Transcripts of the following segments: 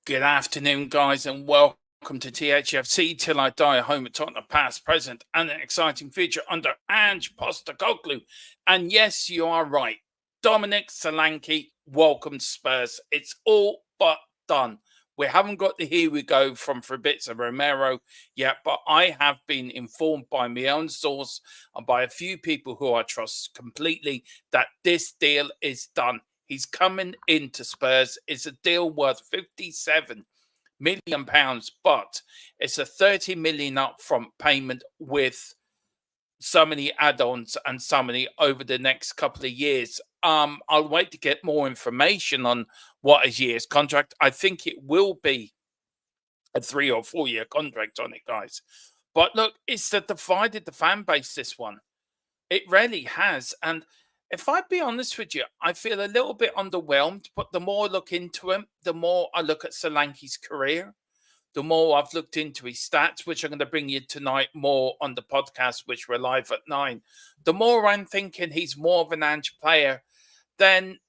Good afternoon, guys, and welcome to THFC Till I Die, home at Tottenham past, present, and an exciting future under Ange Postecoglou. And yes, you are right. Dominic Solanke, welcome to Spurs. It's all but done. We haven't got the here we go from Fabrizio Romero yet, but I have been informed by my own source and by a few people who I trust completely that this deal is done. He's coming into Spurs. It's a deal worth £57 million, but it's a 30 million upfront payment with so many add-ons and so many over the next couple of years. I'll wait to get more information on what his year's contract. I think it will be a 3 or 4 year contract on it, guys. But look, it's divided the fan base, this one. It really has. And if I be honest with you, I feel a little bit underwhelmed. But the more I look into him, the more I look at Solanke's career, the more I've looked into his stats, which I'm going to bring you tonight more on the podcast, which we're live at 9. The more I'm thinking he's more of an Ange player than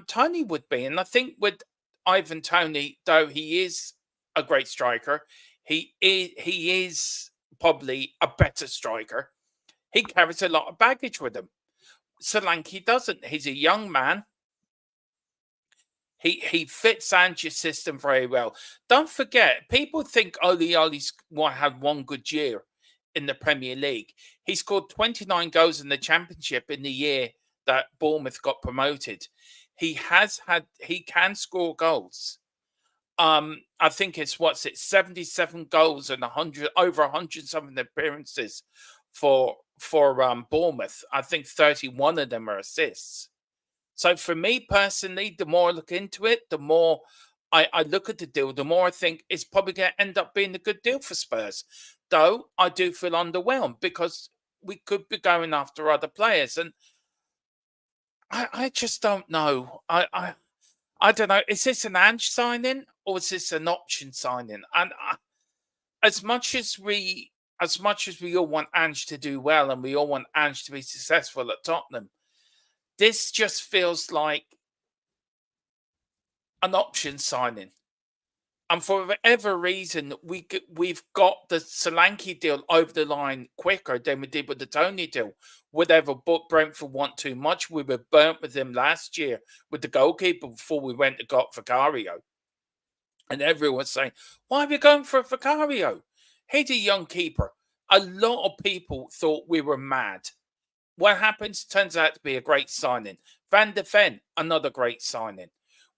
Tony would be. And I think with Ivan Toney, though he is a great striker, he is probably a better striker. He carries a lot of baggage with him. Solanke doesn't. He's a young man. He fits Ange's system very well. Don't forget, people think Oli's had one good year in the Premier League. He scored 29 goals in the Championship in the year that Bournemouth got promoted. He can score goals. I think it's 77 goals and over 100 something appearances for Bournemouth. I think 31 of them are assists. So for me personally, the more I look into it, the more I look at the deal, the more I think it's probably going to end up being a good deal for Spurs. Though I do feel underwhelmed because we could be going after other players. And I just don't know. I don't know. Is this an Ange signing or is this an option signing? And as much as we all want Ange to do well and we all want Ange to be successful at Tottenham, this just feels like an option signing. And for whatever reason, we've got the Solanke deal over the line quicker than we did with the Toney deal. Whatever Brentford want too much, we were burnt with him last year with the goalkeeper before we went and got Vicario. And everyone was saying, why are we going for Vicario? He's a young keeper. A lot of people thought we were mad. What happens? Turns out to be a great signing. Van de Ven, another great signing.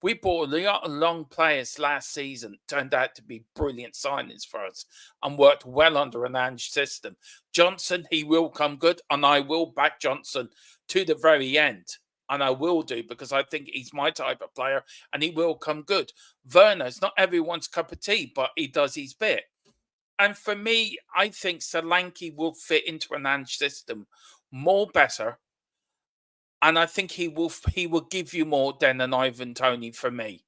We bought a lot of long players last season. Turned out to be brilliant signings for us and worked well under an Ange system. Johnson, he will come good, and I will back Johnson to the very end. And I will do because I think he's my type of player and he will come good. Werner's not everyone's cup of tea, but he does his bit. And for me, I think Solanke will fit into an Ange system more better. And I think he will give you more than an Ivan Toney for me.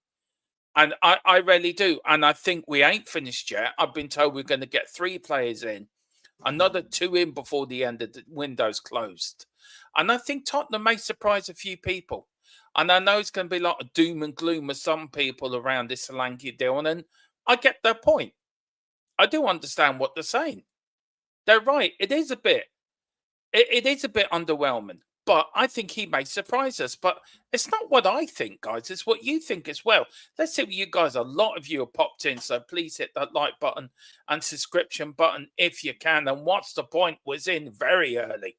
And I really do. And I think we ain't finished yet. I've been told we're going to get 3 players in. Another 2 in before the end of the window's closed. And I think Tottenham may surprise a few people. And I know it's going to be a lot of doom and gloom with some people around this Solanke deal. And I get their point. I do understand what they're saying. They're right. It is a bit underwhelming. But I think he may surprise us. But it's not what I think, guys. It's what you think as well. Let's see what you guys, a lot of you have popped in. So please hit that like button and subscription button if you can. And What's the Point was in very early.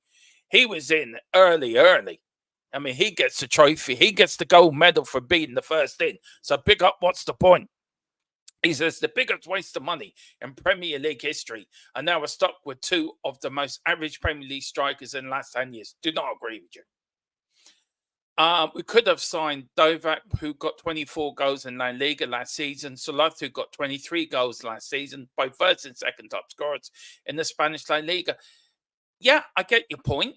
He was in early. I mean, he gets the trophy. He gets the gold medal for being the first in. So big up What's the Point. He says the biggest waste of money in Premier League history. And now we're stuck with 2 of the most average Premier League strikers in the last 10 years. Do not agree with you. We could have signed Dovak, who got 24 goals in La Liga last season. Solot, who got 23 goals last season, by first and second top scorers in the Spanish La Liga. Yeah, I get your point.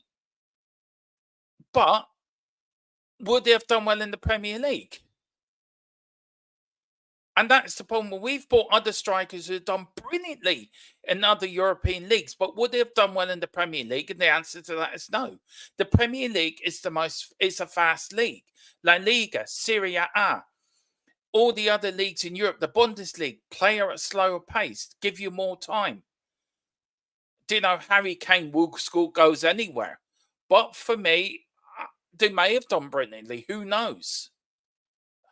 But would they have done well in the Premier League? And that's the problem. We've bought other strikers who have done brilliantly in other European leagues, but would they have done well in the Premier League? And the answer to that is no. The Premier League is a fast league. La Liga, Serie A, All the other leagues in Europe, the Bundesliga, play at a slower pace, give you more time. Do you know Harry Kane will score goals anywhere? But for me, they may have done brilliantly. Who knows?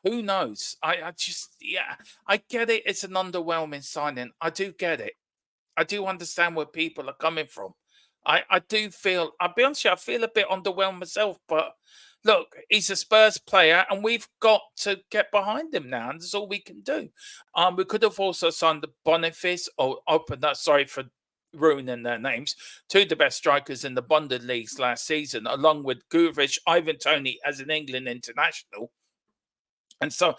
Who knows? I just, yeah, I get it. It's an underwhelming signing. I do get it. I do understand where people are coming from. I do feel, I'll be honest with you, I feel a bit underwhelmed myself. But look, he's a Spurs player and we've got to get behind him now. And that's all we can do. We could have also signed the Boniface or opened that, sorry for ruining their names, two of the best strikers in the Bundesliga last season, along with Gurvic, Ivan Toney as an England international. And so,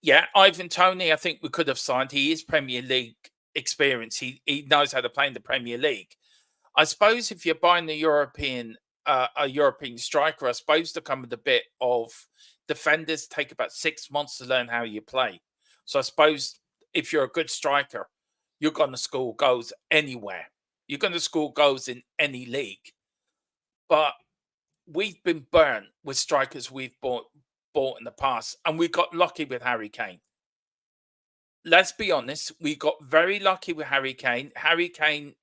yeah, Ivan Toney, I think we could have signed. He is Premier League experience. He knows how to play in the Premier League. I suppose if you're buying a European striker, I suppose to come with a bit of defenders take about 6 months to learn how you play. So I suppose if you're a good striker, you're going to score goals anywhere. You're going to score goals in any league. But we've been burnt with strikers we've bought in the past, and we got lucky with Harry Kane. Let's be honest, we got very lucky with Harry Kane. Harry Kane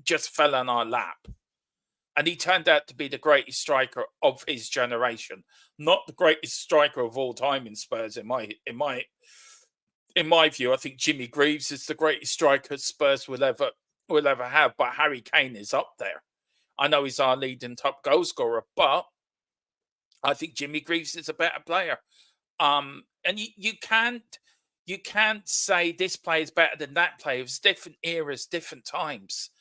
just fell on our lap, and he turned out to be the greatest striker of his generation, not the greatest striker of all time in Spurs. In my view, I think Jimmy Greaves is the greatest striker Spurs will ever have, but Harry Kane is up there. I know he's our leading top goal scorer, but I think Jimmy Greaves is a better player. And you can't say this player is better than that player. It's different eras, different times.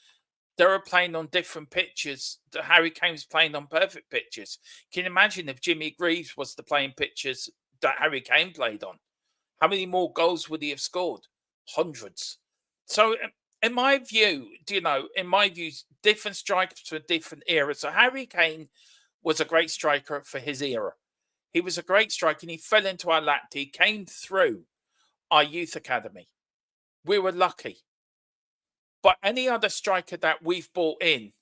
They were playing on different pitches. Harry Kane was playing on perfect pitches. Can you imagine if Jimmy Greaves was the playing pitches that Harry Kane played on? How many more goals would he have scored? Hundreds. So in my view, different strikers for different eras. So Harry Kane was a great striker for his era. He was a great striker and he fell into our lap. He came through our youth academy. We were lucky. But any other striker that we've bought in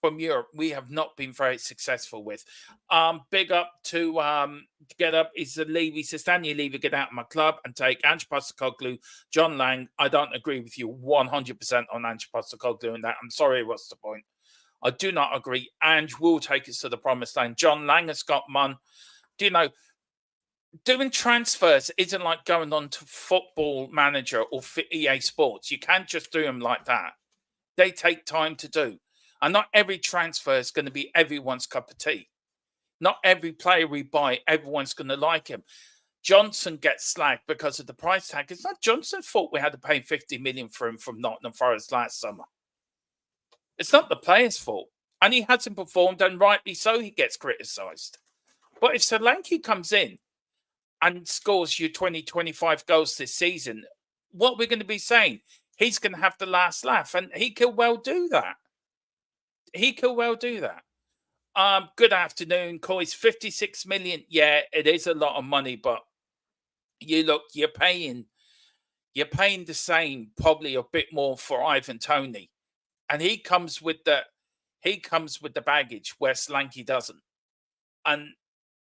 from Europe, we have not been very successful with. Big up to get up. He says, Daniel Levy, get out of my club and take Ange Postecoglou, John Lang. I don't agree with you 100% on Ange Postecoglou and that. I'm sorry, what's the point? I do not agree. Ange will take us to the promised land. John Lang has got one. Doing transfers isn't like going on to Football Manager or EA Sports. You can't just do them like that. They take time to do. And not every transfer is going to be everyone's cup of tea. Not every player we buy, everyone's going to like him. Johnson gets slagged because of the price tag. It's not Johnson's fault we had to pay 50 million for him from Nottingham Forest last summer. It's not the player's fault. And he hasn't performed, and rightly so, he gets criticised. But if Solanke comes in and scores you 20, 25 goals this season, what we're going to be saying, he's going to have the last laugh, and he could well do that. Good afternoon, Coy's 56 million. Yeah, it is a lot of money, but you're paying the same, probably a bit more for Ivan Toney. And he comes with the baggage where Solanke doesn't. And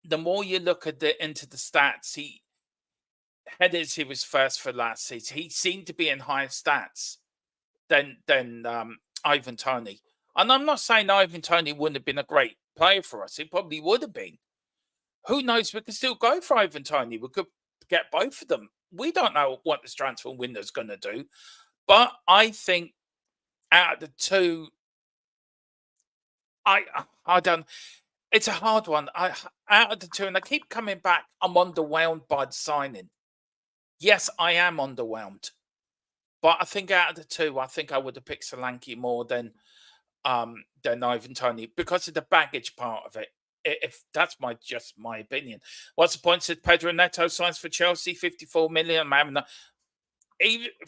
the more you look into the stats, he was first for last season. He seemed to be in higher stats than Ivan Toney. And I'm not saying Ivan Toney wouldn't have been a great player for us. He probably would have been. Who knows? We could still go for Ivan Toney. We could get both of them. We don't know what this transfer window is going to do. But I think out of the two, I don't. It's a hard one. Out of the two, and I keep coming back, I'm underwhelmed by the signing. Yes, I am underwhelmed. But I think out of the two, I think I would have picked Solanke more than Ivan Toney because of the baggage part of it. If that's just my opinion. What's the point? Said Pedro Neto signs for Chelsea, 54 million.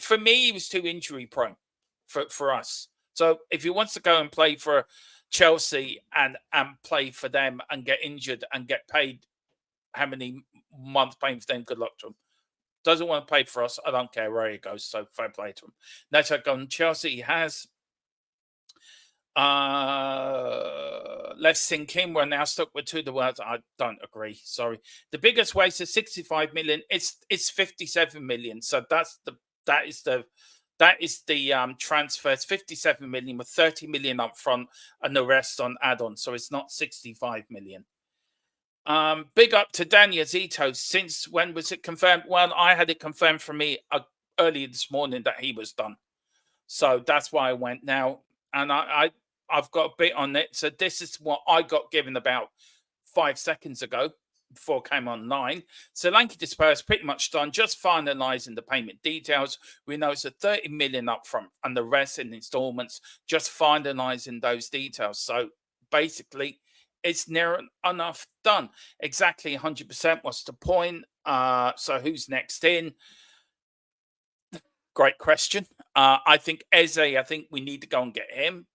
For me, he was too injury prone for us. So if he wants to go and play for Chelsea and play for them and get injured and get paid how many months paying for them, good luck to him. Doesn't want to play for us. I don't care where he goes. So fair play to him. Neto gone Chelsea. He has. Let's sink in. We're now stuck with two. The words I don't agree. Sorry. The biggest waste is 65 million. It's 57 million. So that is the transfers. 57 million with 30 million up front and the rest on add-on. So it's not 65 million. Big up to Daniel Zito. Since when was it confirmed? Well, I had it confirmed for me earlier this morning that he was done. So that's why I went now. And I've got a bit on it. So this is what I got given about 5 seconds ago before I came online. Solanke to Spurs pretty much done, just finalising the payment details. We know it's a 30 million up front and the rest in installments, just finalising those details. So basically, it's near enough done. Exactly 100%. What's the point? So who's next in? Great question. I think Eze, I think we need to go and get him,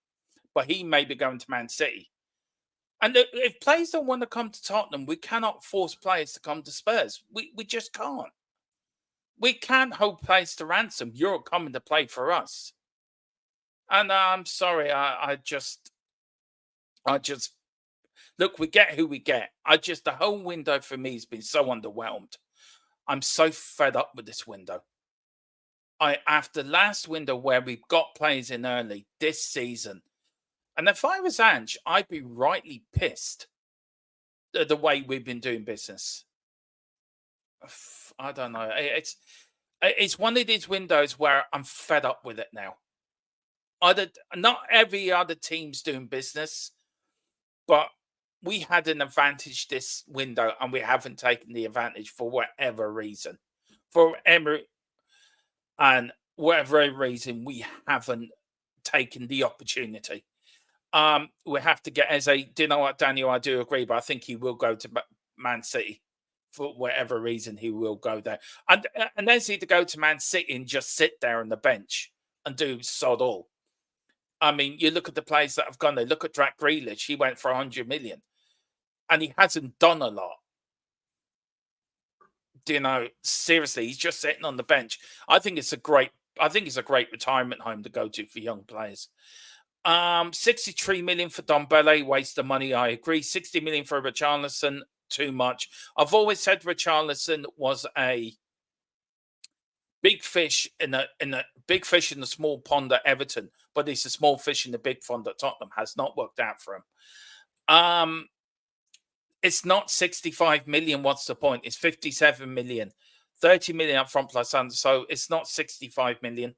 but he may be going to Man City. And if players don't want to come to Tottenham, we cannot force players to come to Spurs. We just can't. We can't hold players to ransom. You're coming to play for us. And I'm sorry, I just look, we get who we get. The whole window for me has been so underwhelmed. I'm so fed up with this window. After last window where we've got players in early this season, and if I was Ange, I'd be rightly pissed at the way we've been doing business. I don't know. It's one of these windows where I'm fed up with it now. Not every other team's doing business, but we had an advantage this window and we haven't taken the advantage for whatever reason. And whatever reason, we haven't taken the opportunity. We have to get Eze. Do you know what, Daniel? I do agree, but I think he will go to Man City for whatever reason. He will go there, and Eze to go to Man City and just sit there on the bench and do sod all. I mean, you look at the players that have gone there. Look at Jack Grealish. He went for 100 million, and he hasn't done a lot. Do you know? Seriously, he's just sitting on the bench. I think it's a great retirement home to go to for young players. 63 million for Dombele, waste of money. I agree. 60 million for Richarlison, too much. I've always said Richarlison was a big fish in a big fish in the small pond at Everton, but he's a small fish in the big pond at Tottenham. Has not worked out for him. It's not 65 million. What's the point? It's 57 million. 30 million up front plus under. So it's not 65 million.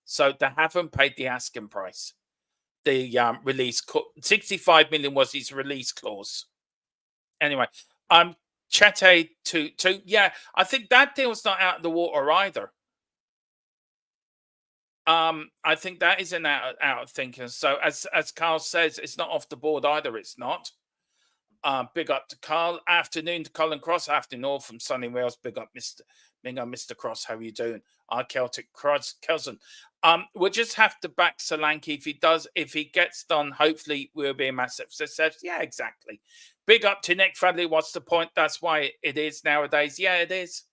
So they haven't paid the asking price. The release 65 million was his release clause. Anyway, Chete to yeah, I think that deal's not out of the water either. I think that is an out of thinking. So as Carl says, it's not off the board either. It's not. Big up to Carl. Afternoon to Colin Cross. Afternoon all from sunny Wales. Big up, Mr. Cross. How are you doing? Our Celtic cousin. We'll just have to back Solanke if he gets done. Hopefully, we'll be a massive success. Yeah, exactly. Big up to Nick Fradley. What's the point? That's why it is nowadays. Yeah, it is.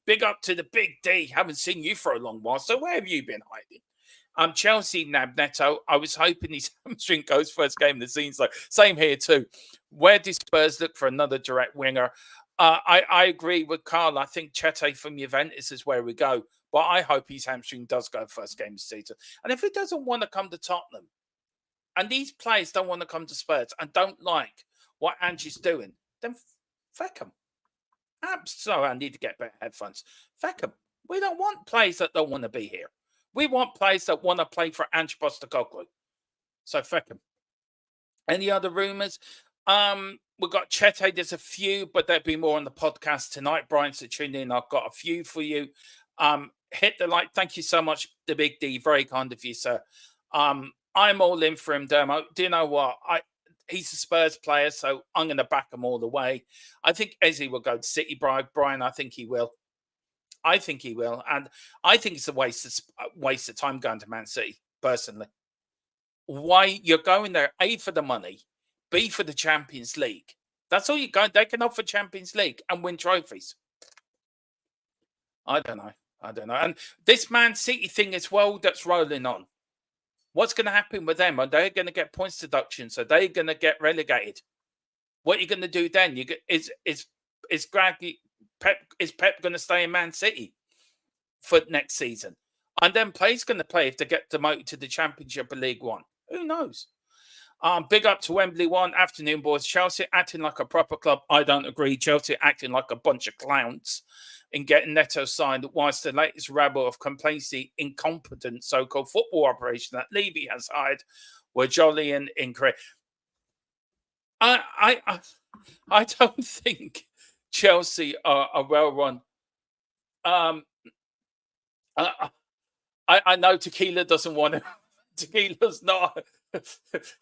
Big up to the Big D. Haven't seen you for a long while. So where have you been hiding? Chelsea Nabneto. I was hoping his hamstring goes first game of the season. So same here too. Where do Spurs look for another direct winger? I agree with Carl. I think Chete from Juventus is where we go. But I hope his hamstring does go first game of the season. And if he doesn't want to come to Tottenham, and these players don't want to come to Spurs and don't like what Angie's doing, then feck them. So I need to get better headphones. Feck them. We don't want players that don't want to be here. We want players that want to play for Ange Postecoglou. So feck them. Any other rumours? We've got Chete. There's a few, but there'll be more on the podcast tonight. Brian, so tune in. I've got a few for you. Hit the like. Thank you so much, the Big D. Very kind of you, sir. I'm all in for him, Dermo. Do you know what? He's a Spurs player, so I'm going to back him all the way. I think Eze will go to City, Brian. I think he will. And I think it's a waste of time going to Man City, personally. Why you're going there? A, for the money. B, for the Champions League. That's all you're going. They can offer Champions League and win trophies. I don't know. And this Man City thing as well that's rolling on. What's going to happen with them? Are they going to get points deductions? Are they going to get relegated? What are you going to do then? Is Pep going to stay in Man City for next season? And then play's going to play if they get demoted to the Championship of League One. Who knows? Big up to Wembley One. Afternoon, boys. Chelsea acting like a proper club. I don't agree. Chelsea acting like a bunch of clowns in getting Neto signed, whilst the latest rabble of complacency, incompetent so-called football operation that Levy has hired were jolly and incorrect. I don't think Chelsea are well run. I know Tequila doesn't want to. Tequila's not.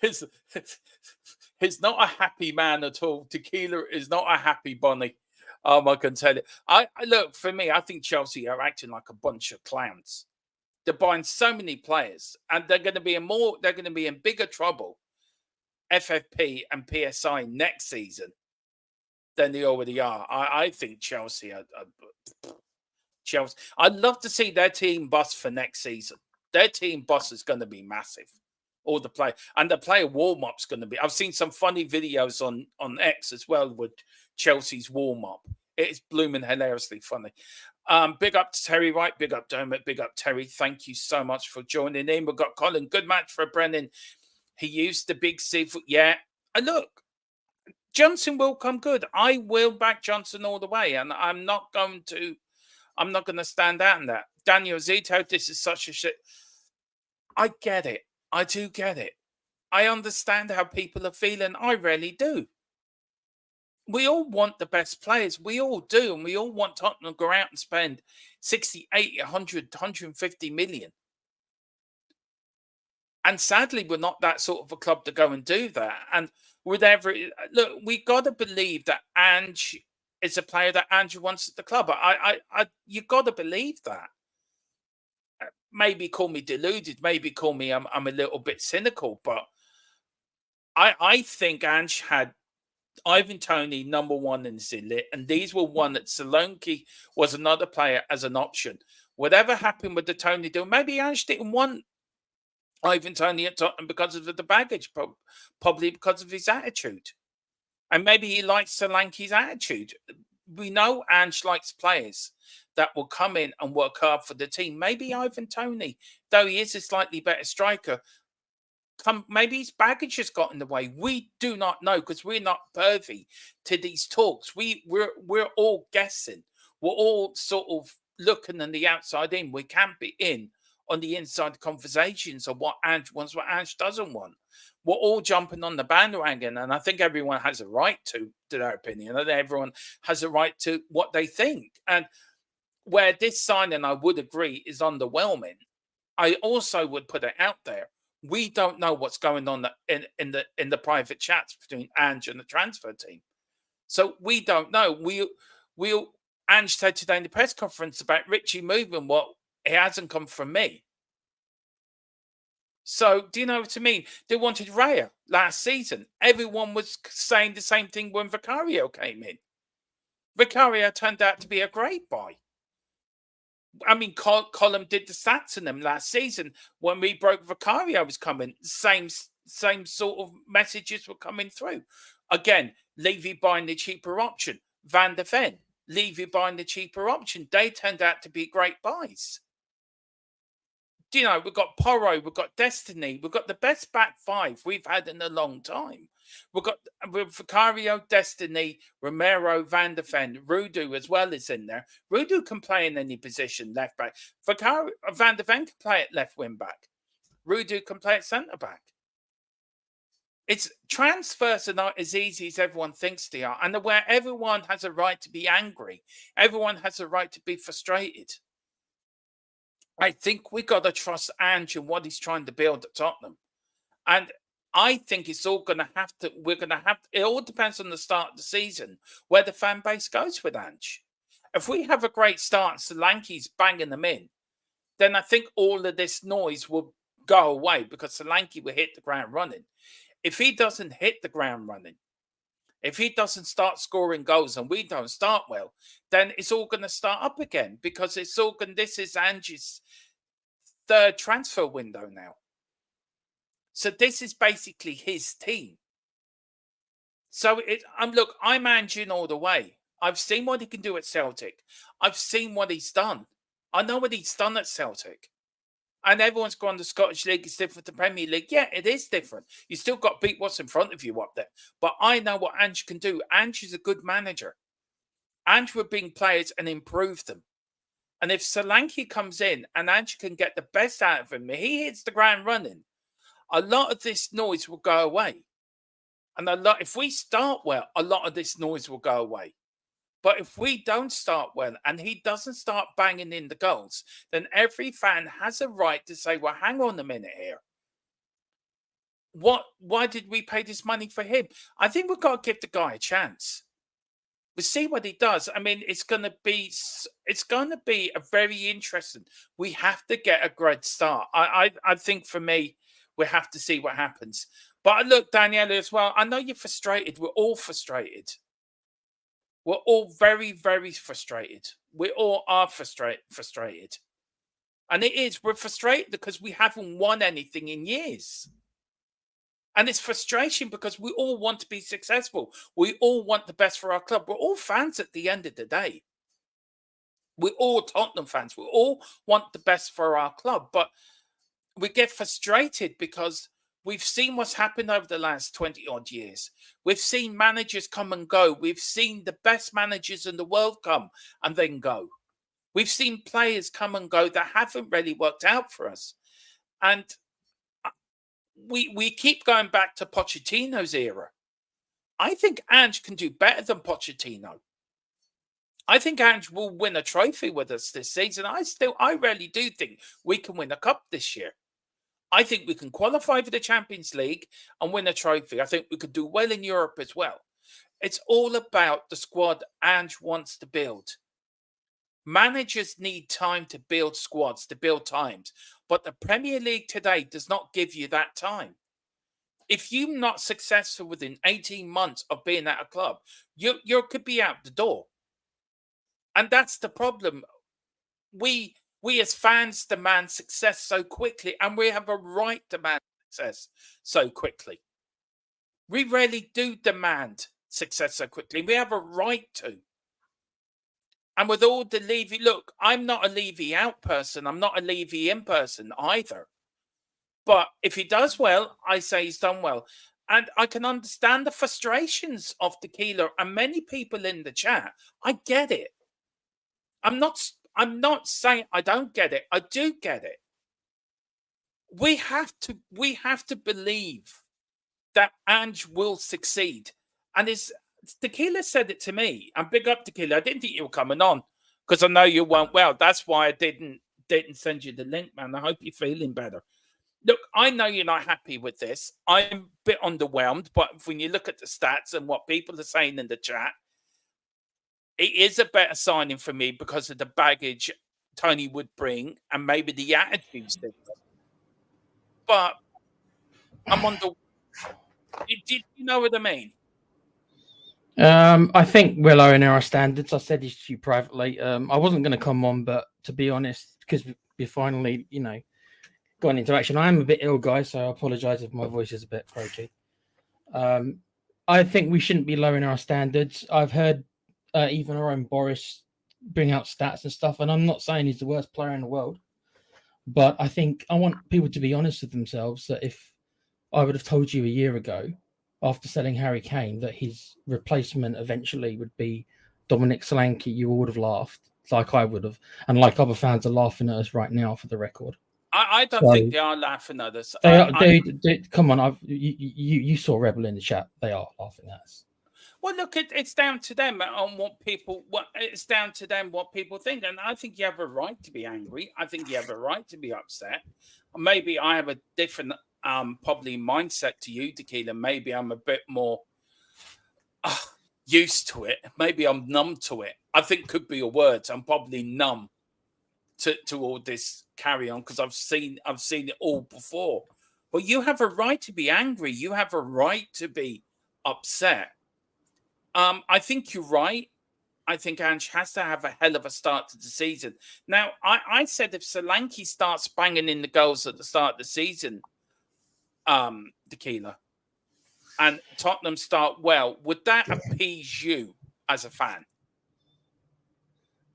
He's not a happy man at all. Tequila is not a happy bunny. I can tell you. I look, for me, I think Chelsea are acting like a bunch of clowns. They're buying so many players, and they're going to be in bigger trouble, FFP and PSI next season, than they already are. I think Chelsea are Chelsea. I'd love to see their team bus for next season. Their team bus is going to be massive. All the play and the player warm up's going to be. I've seen some funny videos on X as well with Chelsea's warm up. It's blooming hilariously funny. Big up to Terry Wright. Big up Dermot. Big up Terry. Thank you so much for joining in. We've got Colin. Good match for Brennan. He used the big seafood. Yeah. And look, Johnson will come good. I will back Johnson all the way, and I'm not going to stand out in that. Daniel Zito, this is such a shit. I get it. I do get it. I understand how people are feeling. I really do. We all want the best players. We all do. And we all want Tottenham to go out and spend 60, 80, 100, 150 million. And sadly, we're not that sort of a club to go and do that. And look, we got to believe that Ange is a player that Ange wants at the club. You got to believe that. Maybe call me deluded. Maybe call me I'm a little bit cynical, but I think Ange had Ivan Toney number one in Zillit, and these were one that Solanke was another player as an option. Whatever happened with the Toney deal, maybe Ange didn't want Ivan Toney at Tottenham because of the baggage, probably because of his attitude. And maybe he likes Solanke's attitude. We know Ange likes players that will come in and work hard for the team. Maybe Ivan Toney, though he is a slightly better striker, maybe his baggage has got in the way. We do not know because we're not privy to these talks. We're all guessing. We're all sort of looking on the outside in. We can't be in on the inside conversations of what Ange wants, what Ange doesn't want. We're all jumping on the bandwagon, and I think everyone has a right to their opinion. I think everyone has a right to what they think. And where this signing, I would agree, is underwhelming, I also would put it out there. We don't know what's going on in the private chats between Ange and the transfer team. So we don't know. Ange said today in the press conference about Richie moving, well, it hasn't come from me. So, do you know what I mean? They wanted Raya last season. Everyone was saying the same thing when Vicario came in. Vicario turned out to be a great buy. I mean, Column did the stats in them last season when we broke Vicario was coming. Same sort of messages were coming through. Again, Levy buying the cheaper option. Van der Ven, Levy buying the cheaper option. They turned out to be great buys. You know, we've got Porro, we've got Destiny, we've got the best back five we've had in a long time. We've Vicario, Destiny, Romero, Van der Ven, Rudu as well is in there. Rudu can play in any position, left back. Van der Ven can play at left wing back. Rudu can play at centre back. It's transfers are not as easy as everyone thinks they are, and where everyone has a right to be angry, everyone has a right to be frustrated. I think we got to trust Ange and what he's trying to build at Tottenham. And I think it's all going to have to, it all depends on the start of the season, where the fan base goes with Ange. If we have a great start and Solanke's banging them in, then I think all of this noise will go away because Solanke will hit the ground running. If he doesn't hit the ground running, if he doesn't start scoring goals and we don't start well, then it's all going to start up again because this is Ange's third transfer window now. So this is basically his team. So look, I'm Ange all the way. I've seen what he can do at Celtic. I've seen what he's done. I know what he's done at Celtic. And everyone's gone, the Scottish League is different to the Premier League. Yeah, it is different. You still got to beat what's in front of you up there. But I know what Ange can do. Ange is a good manager. Ange would bring players and improve them. And if Solanke comes in and Ange can get the best out of him, he hits the ground running, a lot of this noise will go away. And if we start well, a lot of this noise will go away. But if we don't start well and he doesn't start banging in the goals, then every fan has a right to say, well, hang on a minute here. Why did we pay this money for him? I think we've got to give the guy a chance. We'll see what he does. I mean, it's going to be a very interesting. We have to get a great start. I think for me, we have to see what happens. But look, Daniela, as well, I know you're frustrated. We're all frustrated. We're all very, very frustrated. We all are frustrated. And we're frustrated because we haven't won anything in years. And it's frustration because we all want to be successful. We all want the best for our club. We're all fans at the end of the day. We're all Tottenham fans. We all want the best for our club. But we get frustrated because we've seen what's happened over the last 20-odd years. We've seen managers come and go. We've seen the best managers in the world come and then go. We've seen players come and go that haven't really worked out for us. And we keep going back to Pochettino's era. I think Ange can do better than Pochettino. I think Ange will win a trophy with us this season. I really do think we can win a cup this year. I think we can qualify for the Champions League and win a trophy. I think we could do well in Europe as well. It's all about the squad Ange wants to build. Managers need time to build squads, to build times. But the Premier League today does not give you that time. If you're not successful within 18 months of being at a club, you could be out the door. And that's the problem. We as fans demand success so quickly, and we have a right to demand success so quickly. We really do demand success so quickly. We have a right to. And with all the Levy, look, I'm not a Levy out person. I'm not a Levy in person either. But if he does well, I say he's done well. And I can understand the frustrations of Tequila and many people in the chat. I get it. I'm not saying I don't get it. I do get it. We have to believe that Ange will succeed. And Tequila said it to me. And big up Tequila. I didn't think you were coming on because I know you weren't well. That's why I didn't send you the link, man. I hope you're feeling better. Look, I know you're not happy with this. I'm a bit underwhelmed, but when you look at the stats and what people are saying in the chat, it is a better signing for me because of the baggage Tony would bring and maybe the attitudes different. But I'm on the. Do you know what I mean? I think we're lowering our standards. I said this to you privately. I wasn't going to come on, but to be honest, because we finally, got into action. I am a bit ill, guys, so I apologise if my voice is a bit croaky. I think we shouldn't be lowering our standards. I've heard even our own Boris bring out stats and stuff, and I'm not saying he's the worst player in the world, but I think I want people to be honest with themselves that if I would have told you a year ago, after selling Harry Kane, that his replacement eventually would be Dominic Solanke, you would have laughed, like I would have, and like other fans are laughing at us right now, for the record. I don't think they are laughing at us. Come on, you saw Rebel in the chat. They are laughing at us. Well, look, it's down to them on what people. It's down to them what people think, and I think you have a right to be angry. I think you have a right to be upset. Maybe I have a different, probably mindset to you, Tequila. Maybe I'm a bit more used to it. Maybe I'm numb to it. I think could be a word. I'm probably numb to all this carry on because I've seen it all before. But you have a right to be angry. You have a right to be upset. I think you're right. I think Ange has to have a hell of a start to the season. Now, I said if Solanke starts banging in the goals at the start of the season, Tequila, and Tottenham start well, would that appease you as a fan?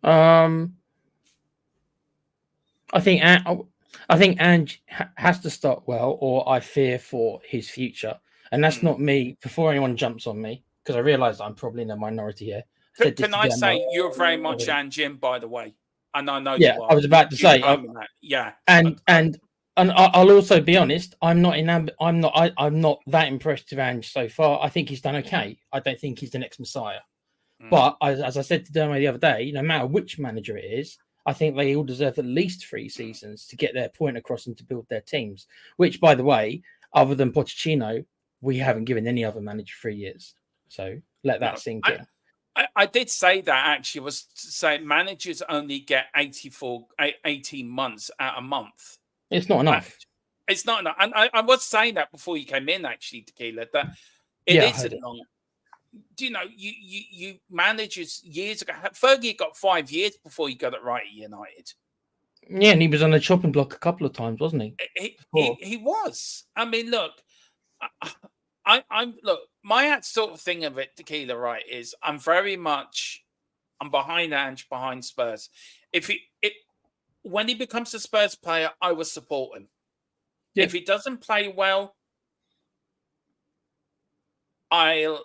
I think Ange has to start well, or I fear for his future. And that's not me. Before anyone jumps on me, because I realise I'm probably in the minority here. Can I say you're very much Ange in, by the way, and I know yeah, you are. I was about to say, yeah, and I'll also be honest. I'm not that impressed with Ange so far. I think he's done okay. I don't think he's the next Messiah. But as I said to Dermo the other day, no matter which manager it is, I think they all deserve at least 3 seasons to get their point across and to build their teams. Which, by the way, other than Pochettino, we haven't given any other manager 3 years. So let that sink in. I did say that actually, was to say managers only get 18 months out a month. It's not enough. It's not enough. And I was saying that before you came in, actually, Tequila, that it isn't long. Do you know, you managers years ago, Fergie got 5 years before he got it right at United. Yeah, and he was on the chopping block a couple of times, wasn't he? He was. I mean, look, I'm look, my sort of thing of it, Tequila, right, is I'm behind Ange, behind Spurs. When he becomes a Spurs player, I will support him. Yeah. If he doesn't play well, I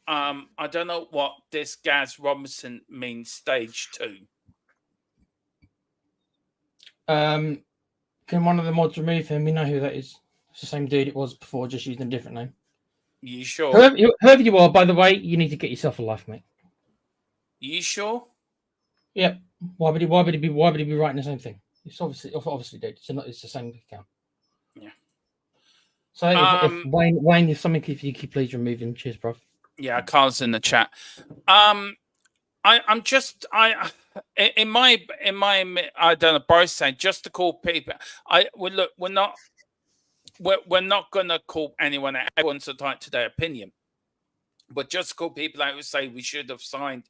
don't know what this Gaz Robinson means. Stage 2. Can one of the mods remove him? We know who that is. It's the same dude it was before, just using a different name. You sure? Whoever you are, by the way, you need to get yourself a life, mate. You sure? Yep. Why would he be writing the same thing? It's obviously dude. It's the same account. Yeah. So if Wayne, if you could please remove him, cheers, bro. Yeah, Carl's in the chat. I'm just in my I don't know. Boris saying just to call people. We're not gonna call anyone out. Everyone's entitled to their opinion, but just call people out who say we should have signed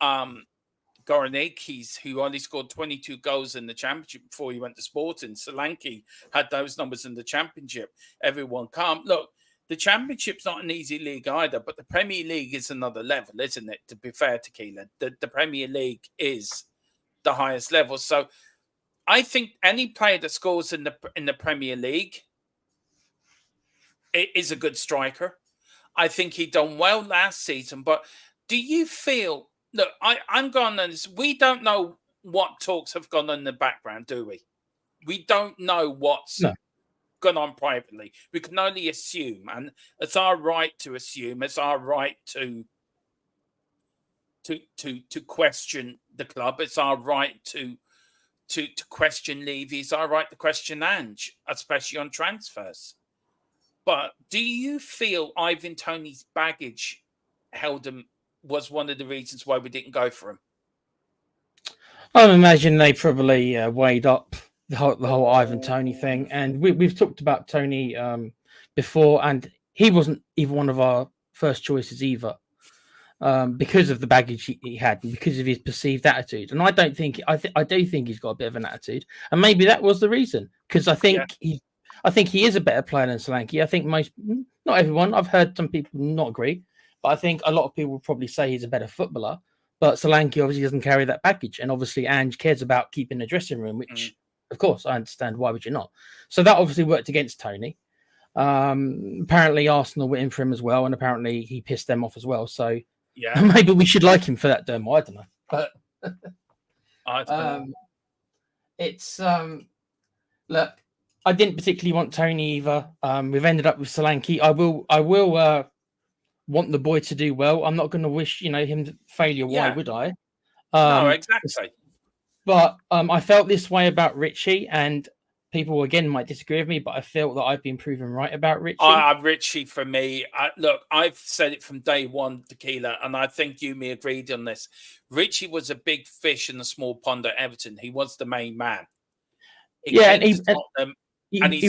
Goranakis, who only scored 22 goals in the championship before he went to Sporting. Solanke had those numbers in the championship. Everyone calm. Look, the championship's not an easy league either, but the Premier League is another level, isn't it? To be fair, Tequila, the Premier League is the highest level. So I think any player that scores in the Premier League is a good striker. I think he done well last season, but do you feel? Look, I'm going on this. We don't know what talks have gone on in the background, do we? We don't know what's gone on privately. We can only assume, and it's our right to assume. It's our right to question the club. It's our right to question Levy. It's our right to question Ange, especially on transfers. But do you feel Ivan Toney's baggage held him? Was one of the reasons why we didn't go for him? I imagine they probably weighed up the whole Ivan Toney thing, and we've talked about Toney before, and he wasn't even one of our first choices either, because of the baggage he had and because of his perceived attitude. And I do think he's got a bit of an attitude, and maybe that was the reason. Because I think he is a better player than Solanke. I think not everyone. I've heard some people not agree. But I think a lot of people will probably say he's a better footballer. But Solanke obviously doesn't carry that baggage. And obviously Ange cares about keeping the dressing room, which, of course, I understand. Why would you not? So that obviously worked against Toney. Apparently Arsenal were in for him as well. And apparently he pissed them off as well. So maybe we should like him for that, Dermo. I don't know. But I don't know. It's... look, I didn't particularly want Toney either. We've ended up with Solanke. I will want the boy to do well. I'm not going to wish him failure. Why would I? No, exactly. But I felt this way about Richie, and people again might disagree with me, but I felt that I've been proven right about Richie. Richie, for me, look, I've said it from day one, Tequila, and I think you me agreed on this. Richie was a big fish in a small pond at Everton. He was the main man. And he's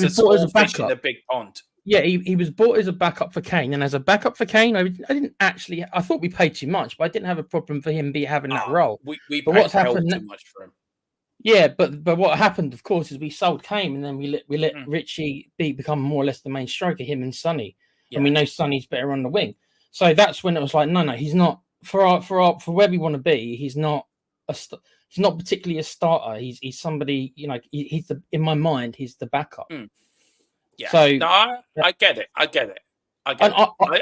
a small fish in a big pond. Yeah, he was bought as a backup for Kane, and as a backup for Kane, I didn't actually. I thought we paid too much, but I didn't have a problem for him having that role. We paid too much for him. Yeah, but what happened, of course, is we sold Kane, and then we let Mm. Richie become more or less the main striker, him and Sonny, and Yeah. we know Sonny's better on the wing. So that's when it was like, no, he's not for where we want to be. He's not he's not particularly a starter. He's somebody, he's the, in my mind, he's the backup. Mm. Yeah. So No, I get it. I get it. and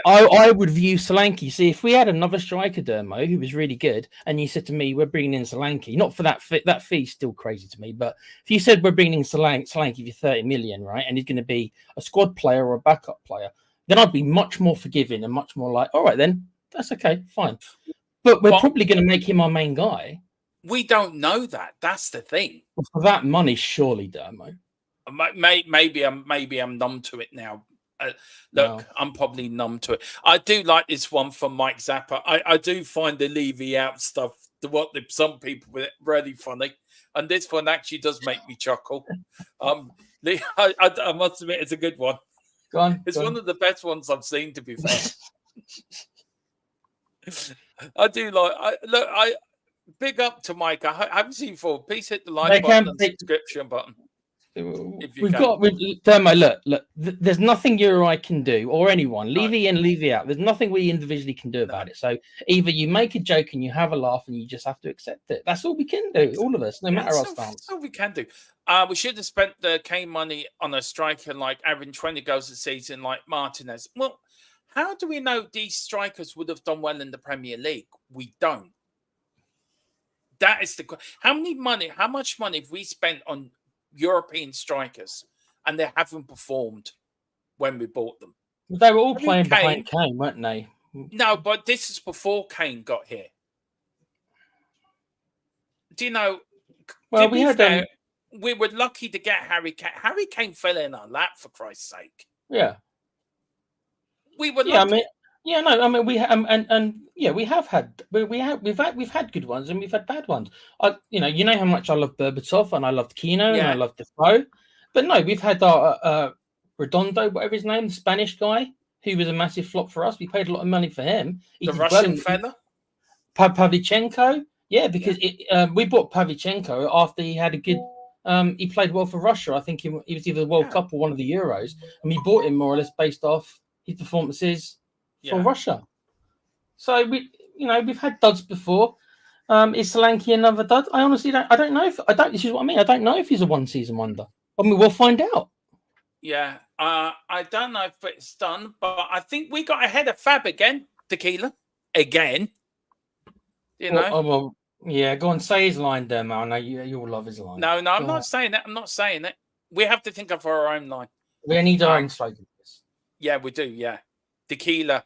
I would view Solanke. See, if we had another striker, Dermo, who was really good, and you said to me, we're bringing in Solanke, not for that fee, that fee's still crazy to me, but if you said we're bringing in Solanke for 30 million, right, and he's going to be a squad player or a backup player, then I'd be much more forgiving and much more like, all right, then, that's okay, fine. But we're probably going to make him our main guy. We don't know that. That's the thing. Well, for that money, surely, Dermo. Maybe I'm numb to it now. Look, no. I'm probably numb to it. I do like this one from Mike Zappa. I do find the Levy out stuff, some people with it really funny, and this one actually does make me chuckle. I must admit, it's a good one. Go on. It's one of the best ones I've seen, to be fair. I do like. I big up to Mike. I haven't seen before. Please hit the like button and subscription button. Dermo, look, there's nothing you or I can do, or anyone, Levy in, Levy out. There's nothing we individually can do about it. So either you make a joke and you have a laugh and you just have to accept it. That's all we can do, all of us, no matter our stance. That's all we can do. We should have spent the Kane money on a striker like averaging 20 goals a season like Martinez. Well, how do we know these strikers would have done well in the Premier League? We don't. That is the how much money have we spent on European strikers and they haven't performed when we bought them? They were all playing behind Kane, weren't they? No, but this is before Kane got here. Do you know? Well, we were lucky to get Harry Kane. Harry Kane fell in our lap, for Christ's sake. Yeah, we were. Lucky. We have had we've had good ones and we've had bad ones. You know how much I love Berbatov and I loved Kino and I loved Defoe, but no, we've had our Redondo, whatever his name, the Spanish guy, who was a massive flop for us. We paid a lot of money for him. The Russian fella, Pavlyuchenko. Yeah, because we bought Pavlyuchenko after he had a good. He played well for Russia. I think he was either the World Cup or one of the Euros, and we bought him more or less based off his performances for Russia. So we've had duds before. Is Solanke another dud? I honestly don't. I don't know if This is what I mean. I don't know if he's a one-season wonder. I mean, we'll find out. Yeah, I don't know if it's done, but I think we got ahead of Fab again. Tequila again. You know. Yeah, go on, say his line, Dermo. I know you all love his line. No, I'm not saying that. I'm not saying it. We have to think of our own line. We need our own slogan. Yeah, we do. Yeah, Tequila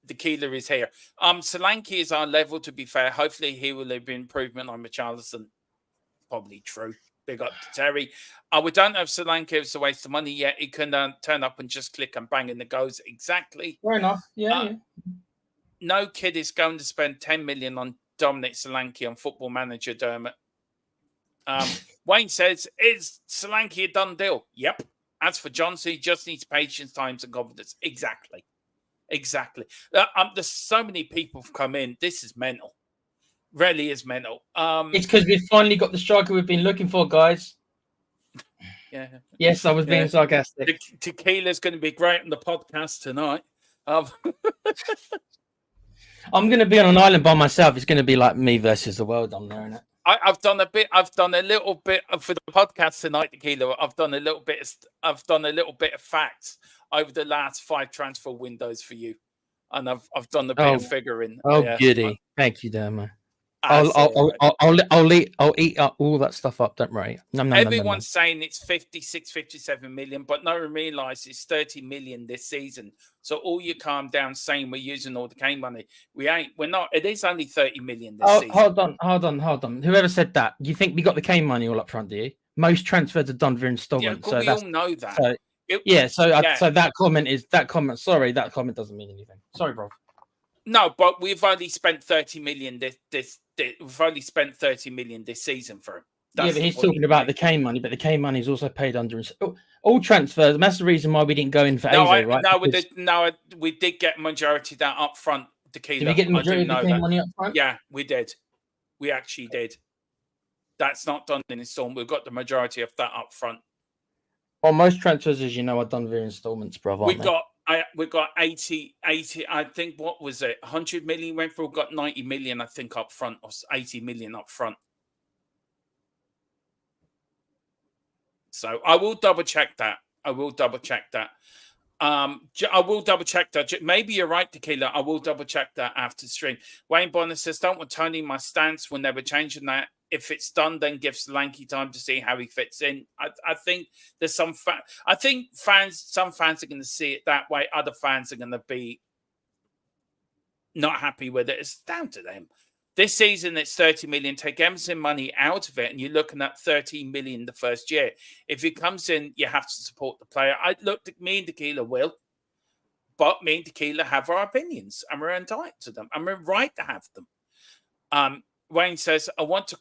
is here. Solanke is our level. To be fair, hopefully he will have been improvement on Richarlison. Probably true. Big up to Terry. We don't know if Solanke is a waste of money yet. He can turn up and just click and bang in the goals. Exactly. Fair enough. Yeah. No kid is going to spend 10 million on Dominic Solanke on Football Manager, Dermot. Wayne says, is Solanke a done deal? Yep. As for Johnson, he just needs patience, time, and confidence. Exactly. There's so many people have come in. This is mental. Really is mental. It's because we've finally got the striker we've been looking for, guys. Yeah. Yes, I was being sarcastic. Tequila's going to be great on the podcast tonight. I'm going to be on an island by myself. It's going to be like me versus the world on there, isn't it? I've done a little bit for the podcast tonight, Tequila. I've done a little bit of facts over the last 5 transfer windows for you, and I've done a bit of figuring. Oh, goody! Thank you, Dermo. I'll eat up all that stuff up. Don't worry. Everyone's saying it's 56, 57 million, but no one realises it's 30 million this season. So all you calm down saying we're using all the Kane money. We're not. It is only 30 million this season. Hold on. Whoever said that? You think we got the Kane money all up front, do you? Most transfers are done via installment. Yeah, we all know that. So that comment. Sorry, that comment doesn't mean anything. Sorry, bro. No, but we've only spent 30 million we've only spent 30 million this season for him. But he's talking about the Kane money, but the Kane money is also paid under all transfers. And that's the reason why we didn't go in for Eze, right? We did get majority of that up front. Did we get the majority of the Kane money up front? Yeah, we did. We actually did. That's not done in installment. We've got the majority of that up front. Well, most transfers, as you know, are done via installments, brother. We got 80. I think, what was it? 100 million went for. We've got 90 million, I think, up front, or 80 million up front. So I will double check that. I will double check that. Maybe you're right, Tequila. I will double check that after the stream. Wayne Bonner says, "Don't want Tony. My stance will never change on that. If it's done, then give Solanke time to see how he fits in." I think there's some. I think some fans are going to see it that way. Other fans are going to be not happy with it. It's down to them. This season, it's 30 million. Take Emerson money out of it, and you're looking at 13 million the first year. If he comes in, you have to support the player. Me and Tequila will, but me and Tequila have our opinions, and we're entitled to them, and we're right to have them. Wayne says, I want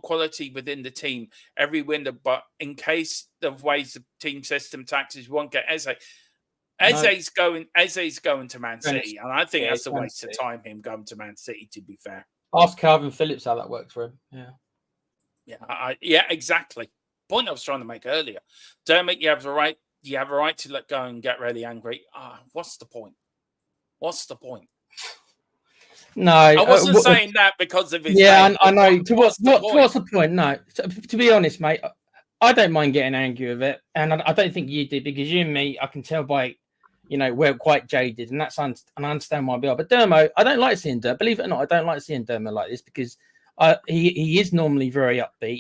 quality within the team every window, but in case of ways the team system taxes, we won't get Eze. Eze's going to Man City, and I think that's a waste of time, him going to Man City, to be fair. Ask Calvin Phillips how that works for him. Yeah, exactly. Point I was trying to make earlier. Dermot, you have a right to let go and get really angry. What's the point? No, I wasn't saying that because of his name. Yeah, I know. What's the point? No, to be honest, mate, I don't mind getting angry with it, and I don't think you do, because you and me, I can tell by, we're quite jaded, and I understand why we are. But Dermo, I don't like seeing Dermo. Believe it or not, I don't like seeing Dermo like this, because he is normally very upbeat.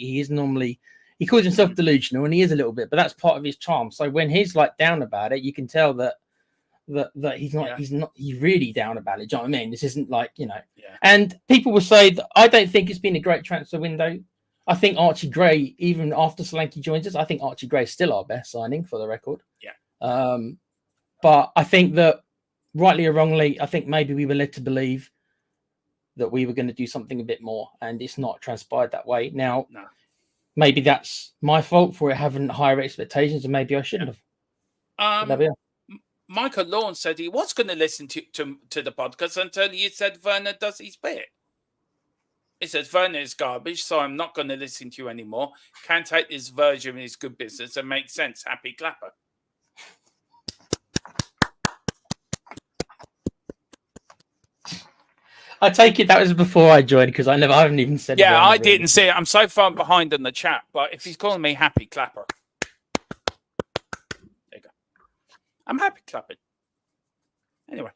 He calls himself delusional, and he is a little bit, but that's part of his charm. So when he's like down about it, you can tell that he's really down about it. Do you know what I mean? This isn't like, and people will say that I don't think it's been a great transfer window. I think Archie Gray, even after Solanke joins us, I think Archie Gray is still our best signing, for the record. Yeah. But I think that, rightly or wrongly, I think maybe we were led to believe that we were going to do something a bit more, and it's not transpired that way. Now, maybe that's my fault for having higher expectations, and maybe I shouldn't have. Michael Lawn said he was going to listen to the podcast until you said Werner does his bit. He says, Werner is garbage, so I'm not going to listen to you anymore. Can't take this version of his good business and make sense. Happy clapper. I take it that was before I joined, because I haven't even said. Yeah, I didn't see it. I'm so far behind in the chat, but if he's calling me happy clapper, there you go. I'm happy clapping. Anyway.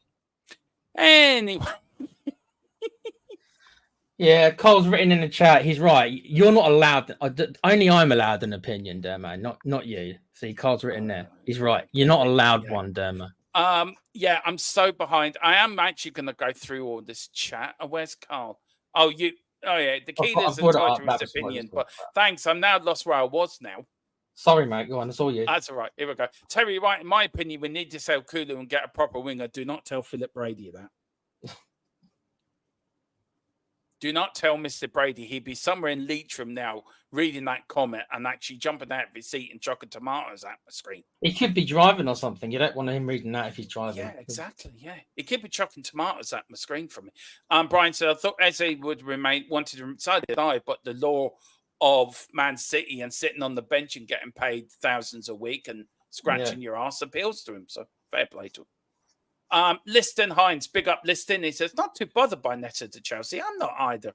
Yeah, Cole's written in the chat. He's right. You're not allowed. Only I'm allowed an opinion, Dermo, not you. See, Cole's written there. He's right. You're not allowed one, Dermo. Yeah, I'm so behind. I am actually going to go through all this chat. Where's Carl? Oh, yeah. The key is entitled to his opinion. But thanks. I'm now lost where I was now. Sorry, mate. Go on. That's all you. That's all right. Here we go. Terry White, in my opinion, we need to sell Kulu and get a proper winger. Do not tell Philip Brady that. Do not tell Mr. Brady. He'd be somewhere in Leitrim now reading that comment and actually jumping out of his seat and chucking tomatoes at the screen. He could be driving or something. You don't want him reading that if he's driving. Yeah, exactly. Yeah. He could be chucking tomatoes at my screen for me. Brian said, I thought Eze would wanted to, so did I, but the law of Man City and sitting on the bench and getting paid thousands a week and scratching your ass appeals to him. So fair play to him. Liston Hines, big up Liston. He says, not too bothered by Neto to Chelsea. I'm not either.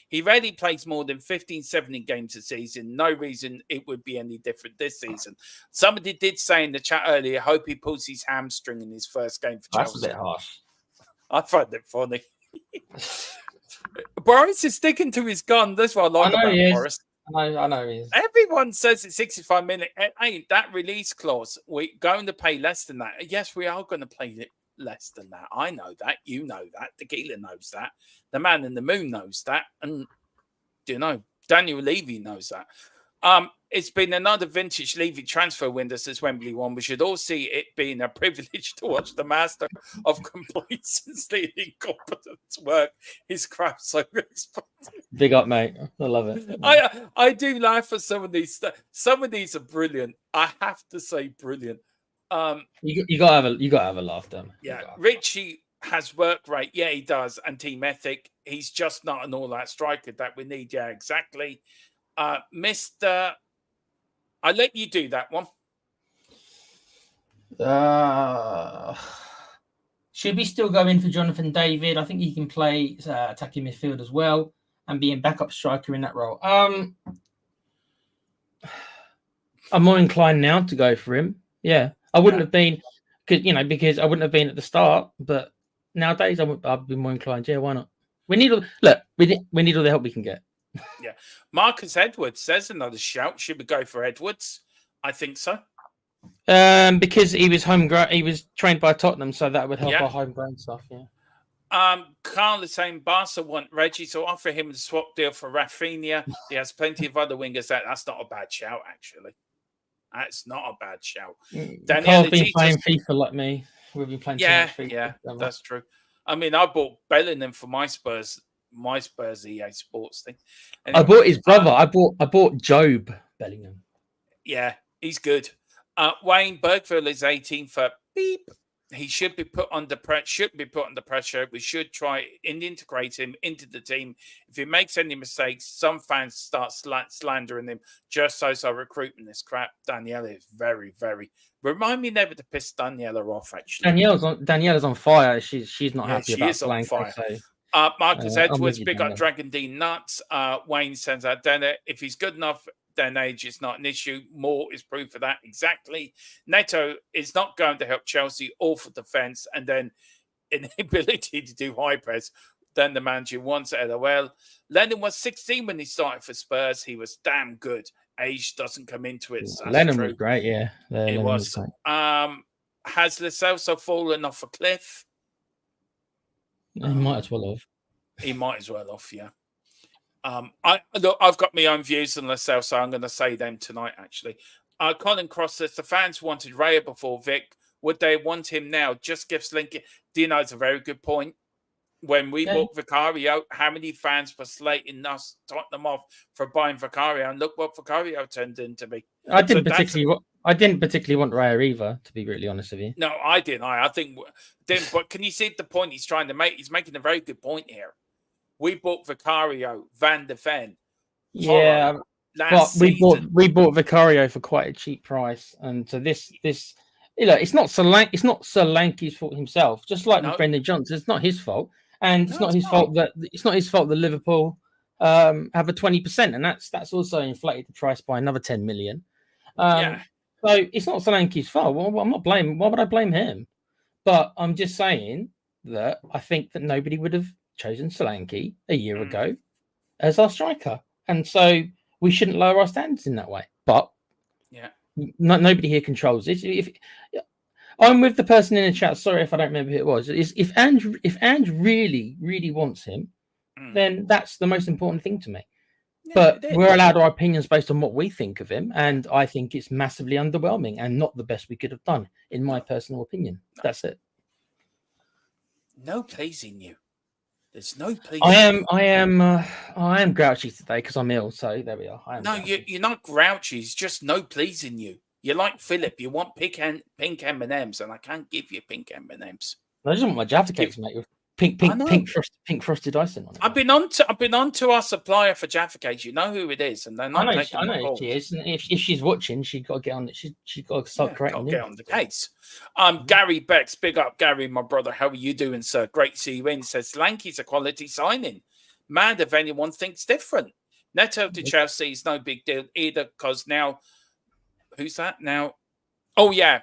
He rarely plays more than 15, 17 games a season. No reason it would be any different this season. Somebody did say in the chat earlier, hope he pulls his hamstring in his first game for Chelsea. That's a bit harsh. I find it funny. Boris is sticking to his gun. That's what I like about Boris. I know he is. Everyone says it's 65 minutes. Hey, that release clause, we're going to pay less than that. Yes, we are going to pay it less than that. I know that. You know that. Tequila knows that. The man in the moon knows that. And, Daniel Levy knows that. It's been another vintage Levy transfer window since Wembley won. We should all see it being a privilege to watch the master of complacency and incompetence work his craft so big up, mate. I love it. I do laugh at some of these. Some of these are brilliant. I have to say, brilliant. You gotta have a laugh, Dan. Yeah, Richie has work rate. Yeah, he does. And team ethic. He's just not an all-out striker that we need. Yeah, exactly. Mr. I let you do that one. Should we still go in for Jonathan David? I think he can play attacking midfield as well and be a backup striker in that role. I'm more inclined now to go for him. Yeah, I wouldn't have been, because I wouldn't have been at the start. But nowadays, I'd be more inclined. Yeah, why not? We need all the help we can get. Yeah, Marcus Edwards says another shout. Should we go for Edwards? I think so. Because he was homegrown, he was trained by Tottenham, so that would help our homegrown stuff. Yeah. Carl is saying Barca want Reggie, so offer him the swap deal for Rafinha. He has plenty of other wingers. That's not a bad shout, actually. That's not a bad shout. Carl's been playing FIFA like me. We've been playing FIFA. Yeah, that's true. I mean, I bought Bellingham for my Spurs EA Sports thing. Anyway, I bought his brother. I bought Job Bellingham. Yeah, he's good. Wayne Bergville is 18 for beep. He should be put under pressure. We should try and integrate him into the team. If he makes any mistakes, some fans start slandering him just so recruitment is crap. Daniela is very, very. Remind me never to piss Daniela off, actually. Daniela's on fire. She's not happy about on fire. So, Marcus Edwards, big up Dragon D nuts. Wayne sends out Dana. If he's good enough, then age is not an issue. More is proof of that. Exactly. Neto is not going to help Chelsea or for defense, and then inability to do high press. Then the manager wants LOL. Lennon was 16 when he started for Spurs. He was damn good. Age doesn't come into it. So Lennon was great, yeah. It was. Has Lo Celso fallen off a cliff? He might as well have. He might as well have, yeah. I've got my own views on Lo Celso, so I'm going to say them tonight, actually. Colin Cross says the fans wanted Raya before Vic. Would they want him now? Just give Slinky. Dino, it's a very good point. When we bought Vicario, how many fans were slating us, Tottenham off for buying Vicario? And look what Vicario turned into be. I didn't particularly want Raya either, to be really honest with you. No, I didn't. I think didn't. But can you see the point he's trying to make? He's making a very good point here. We bought Vicario, Van de Ven. Yeah, but we bought Vicario for quite a cheap price, and so this it's not Solanke's fault himself. Just like with Brendan Johnson, it's not his fault, and it's not his fault that Liverpool have a 20%, and that's also inflated the price by another 10 million. So it's not Solanke's fault. Well, I'm not blaming. Why would I blame him? But I'm just saying that I think that nobody would have chosen Solanke a year ago as our striker, and so we shouldn't lower our standards in that way. But nobody here controls this. If I'm with the person in the chat, sorry if I don't remember who it was. If Ange really wants him, then that's the most important thing to me. But we're allowed our opinions based on what we think of him, and I think it's massively underwhelming and not the best we could have done, in my personal opinion. That's it. No pleasing you. There's no pleasing. I am grouchy today because I'm ill. So there we are. You're not grouchy. It's just no pleasing you. You're like Philip. You want pink M&Ms, and I can't give you pink M&Ms. I just want my Jaffa cakes, mate. With pink frosted icing on it. I've been on to our supplier for Jaffa cakes. You know who it is, and they're not taking the call. She is. And if she's watching, she's got to get on it. She's got to start correcting. Get on the case. Gary Bex, big up, Gary, my brother. How are you doing, sir? Great to see you in. Says Lanky's a quality signing. Mad if anyone thinks different. Neto to Chelsea is no big deal either, because now, who's that now? Oh yeah,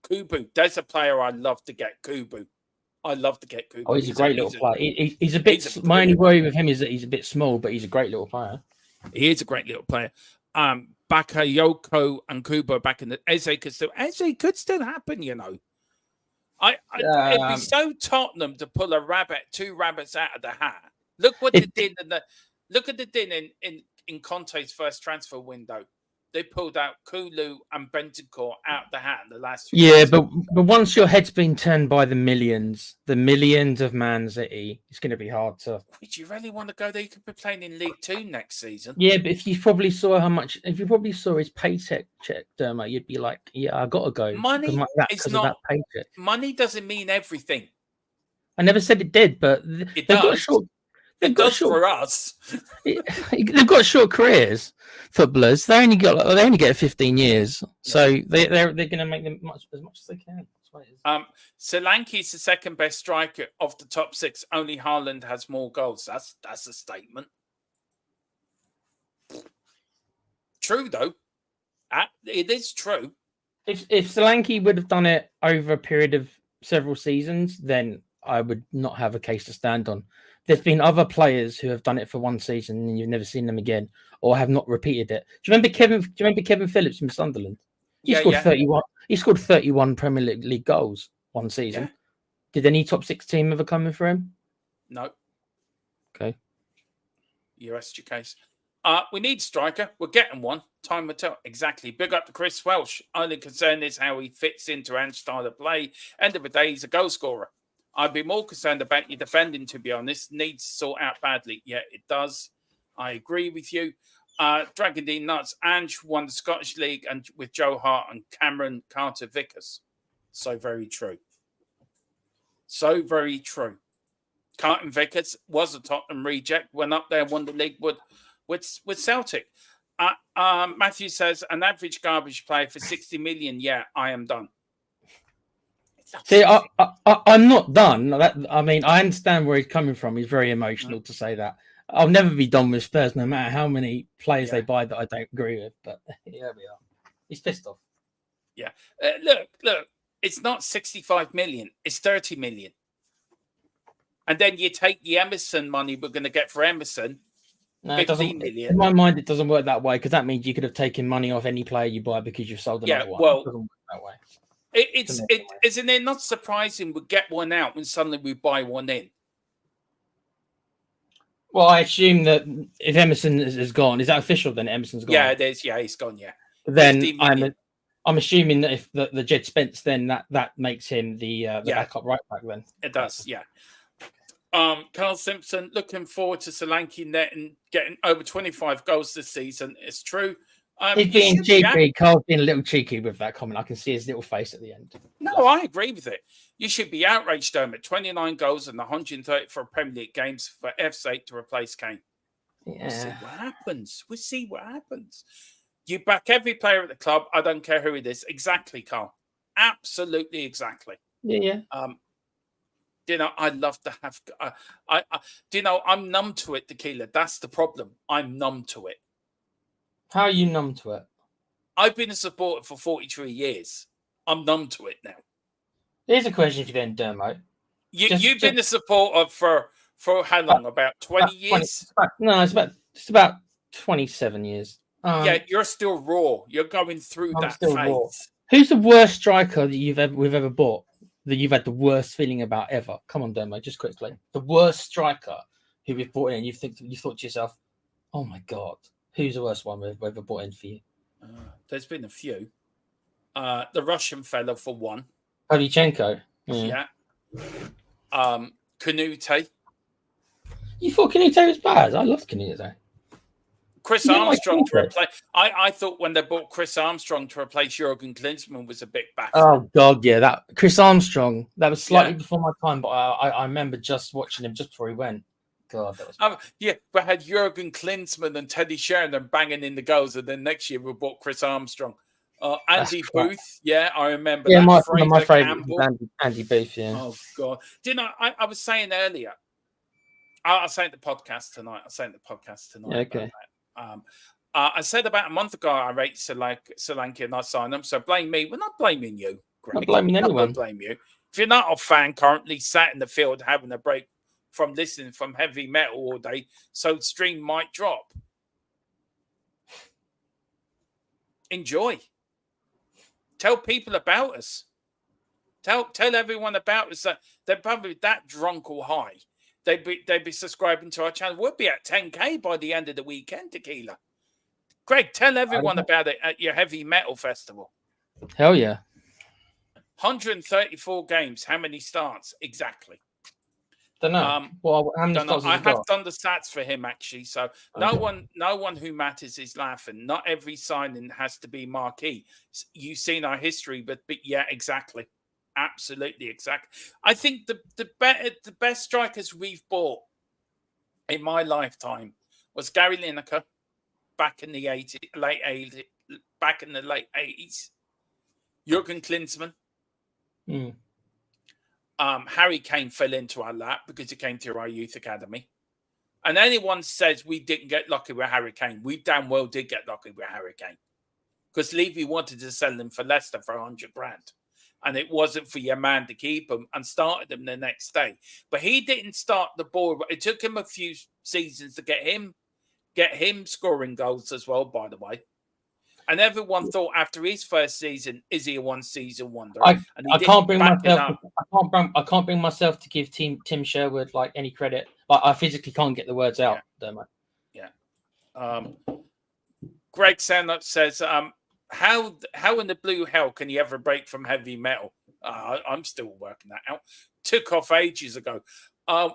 Kubu. There's a player I'd love to get. Kubu. I love to get Kubu. Oh, he's a great little player. He's a bit. My only worry with him is that he's a bit small, but he's a great little player. He is a great little player. Bakayoko and Kubo back in the Eze could still happen, you know. It'd be so Tottenham to pull two rabbits out of the hat. Look what they did in Conte's first transfer window. They pulled out Kulu and Bentancur out the hat in the last few years. But once your head's been turned by the millions of Man City, it's going to be hard to. Would you really want to go there? You could be playing in League 2 next season. Yeah, but if you probably saw his paycheck check, Dermot, you'd be like, yeah, I got to go. Money doesn't mean everything. I never said it did, but It they've got does. short. It does for us. They've got short careers. Footballers, they only get 15 years, so they're going to make them as much as they can. Solanke is the second best striker of the top 6. Only Haaland has more goals. That's a statement. True though. It is true. If Solanke would have done it over a period of several seasons, then I would not have a case to stand on. There's been other players who have done it for one season and you've never seen them again, or have not repeated it. Do you remember Kevin Phillips from Sunderland? He scored 31. He scored 31 Premier League goals one season. Yeah. Did any top 6 team ever come in for him? No. Okay. You rest your case. We need striker. We're getting one. Time will tell. Exactly. Big up to Chris Welsh. Only concern is how he fits into Ange's style of play. End of the day, he's a goal scorer. I'd be more concerned about your defending, to be honest. Needs to sort out badly. Yeah, it does. I agree with you. Dragon D Nuts. Ange won the Scottish League and with Joe Hart and Cameron Carter-Vickers. So very true. So very true. Carter-Vickers was a Tottenham reject. Went up there, won the league with Celtic. Matthew says, an average garbage player for 60 million. Yeah, I am done. See, I'm not done. I mean, I understand where he's coming from. He's very emotional to say that. I'll never be done with Spurs, no matter how many players they buy that I don't agree with. But here we are. He's pissed off. Yeah. Look. It's not 65 million. It's 30 million. And then you take the Emerson money we're going to get for Emerson. No, 15 million. In my mind, it doesn't work that way, because that means you could have taken money off any player you buy because you've sold another one. Well, it doesn't work that way. Isn't it not surprising we get one out when suddenly we buy one in? Well, I assume that if Emerson is gone, is that official then? Emerson's gone? Yeah, it is. Yeah, he's gone. Yeah. Then I'm assuming that if the Jed Spence, then that makes him the backup right back. Then it does. Yeah. Carl Simpson, looking forward to Solanke net and getting over 25 goals this season. It's true. He's being cheeky. Carl's being a little cheeky with that comment. I can see his little face at the end. No, I agree with it. You should be outraged, Dermot. 29 goals and 134 Premier League games for F's sake to replace Kane. Yeah. We'll see what happens. You back every player at the club. I don't care who it is. Exactly, Carl. Absolutely exactly. Yeah. I'd love to have. I'm numb to it, Tequila. That's the problem. I'm numb to it. How are you numb to it? I've been a supporter for 43 years. I'm numb to it now. Here's a question for you then, Dermo. You've been a supporter for how long? About 20 years? It's about 27 years. Yeah, you're still raw. You're going through that phase. Raw. Who's the worst striker that we've ever bought? That you've had the worst feeling about ever? Come on, Dermo, just quickly. The worst striker who we've bought in, you thought to yourself, oh my God, who's the worst one we've ever bought in for you? There's been a few. The Russian fellow for one. Pavlyuchenko. Yeah. Canute. You thought Canute was bad? I loved Canute. Chris Armstrong to replace. I thought when they bought Chris Armstrong to replace Jurgen Klinsmann was a bit back. Oh God, yeah, that Chris Armstrong. That was slightly before my time, but I remember just watching him just before he went. God, that was. We had Jurgen Klinsmann and Teddy Sheringham banging in the goals, and then next year we bought Chris Armstrong. Andy Booth, I remember. Yeah, my favorite was Andy Booth. Yeah. Oh God, I was saying earlier. I'll say it the podcast tonight. Yeah, okay. I said about a month ago I rate Solanke and I signed him. So blame me. We're not blaming you, Greg. Not blaming anyone. Not blame you. If you're not a fan currently sat in the field having a break from listening from heavy metal all day, so stream might drop. Enjoy. Tell people about us. Tell everyone about us. That they're probably that drunk or high. They'd be subscribing to our channel. We'll be at 10K by the end of the weekend, Tequila. Greg, tell everyone about it at your heavy metal festival. Hell yeah. 134 games. How many starts exactly? Don't know. How many starts I have done the stats for him actually. So no one who matters is laughing. Not every signing has to be marquee. You've seen our history, but yeah, exactly. Absolutely, exactly. I think the best strikers we've bought in my lifetime was Gary Lineker back in the late 80s. Jurgen Klinsmann. Harry Kane fell into our lap because he came to our youth academy. And anyone says we didn't get lucky with Harry Kane, we damn well did get lucky with Harry Kane. Because Levy wanted to sell him for Leicester for 100 grand. And it wasn't for your man to keep him, and started him the next day. But he didn't start the ball. It took him a few seasons to get him scoring goals as well, by the way. And everyone thought after his first season, is he a one-season wonder? I can't bring myself to give Tim Sherwood like any credit. Like, I physically can't get the words out, don't I? Yeah. Greg Sandlot says, how in the blue hell can you ever break from heavy metal? I'm still working that out. Took off ages ago.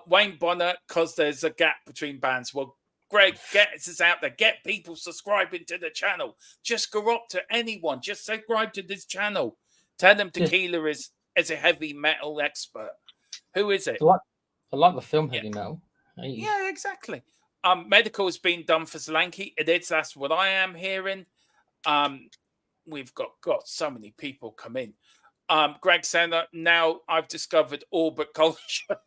Wayne Bonner, because there's a gap between bands. Well, Greg, get us out there. Get people subscribing to the channel. Just go up to anyone. Just subscribe to this channel. Tell them Tequila is a heavy metal expert. Who is it? I like the film Heavy Metal. Hey. Yeah, exactly. Medical has been done for Solanke. It is. That's what I am hearing. We've got so many people come in. Greg Sander, now I've discovered all but culture.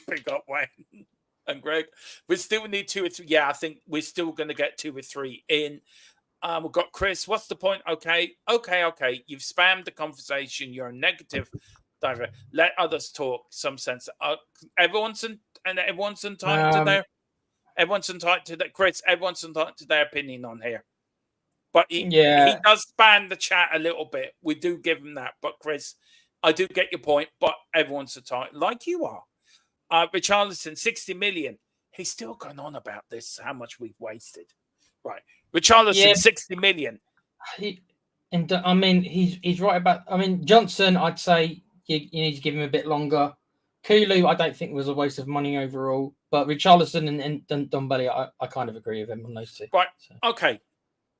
Big up, Wayne. And Greg, we still need 2 or 3. Yeah, I think we're still going to get 2 or 3 in. We've got Chris. What's the point? Okay. You've spammed the conversation. You're a negative diver. Let others talk. Some sense. Everyone's entitled to their. Everyone's entitled to that. Chris, everyone's entitled to their opinion on here. But he does spam the chat a little bit. We do give him that. But Chris, I do get your point. But everyone's entitled, like you are. Richarlison, 60 million. He's still going on about this, how much we've wasted. Right. Richarlison, 60 million. He's right about... I mean, Johnson, I'd say you need to give him a bit longer. Kulu, I don't think was a waste of money overall. But Richarlison and Dombele, I kind of agree with him on those two. Right. So. Okay.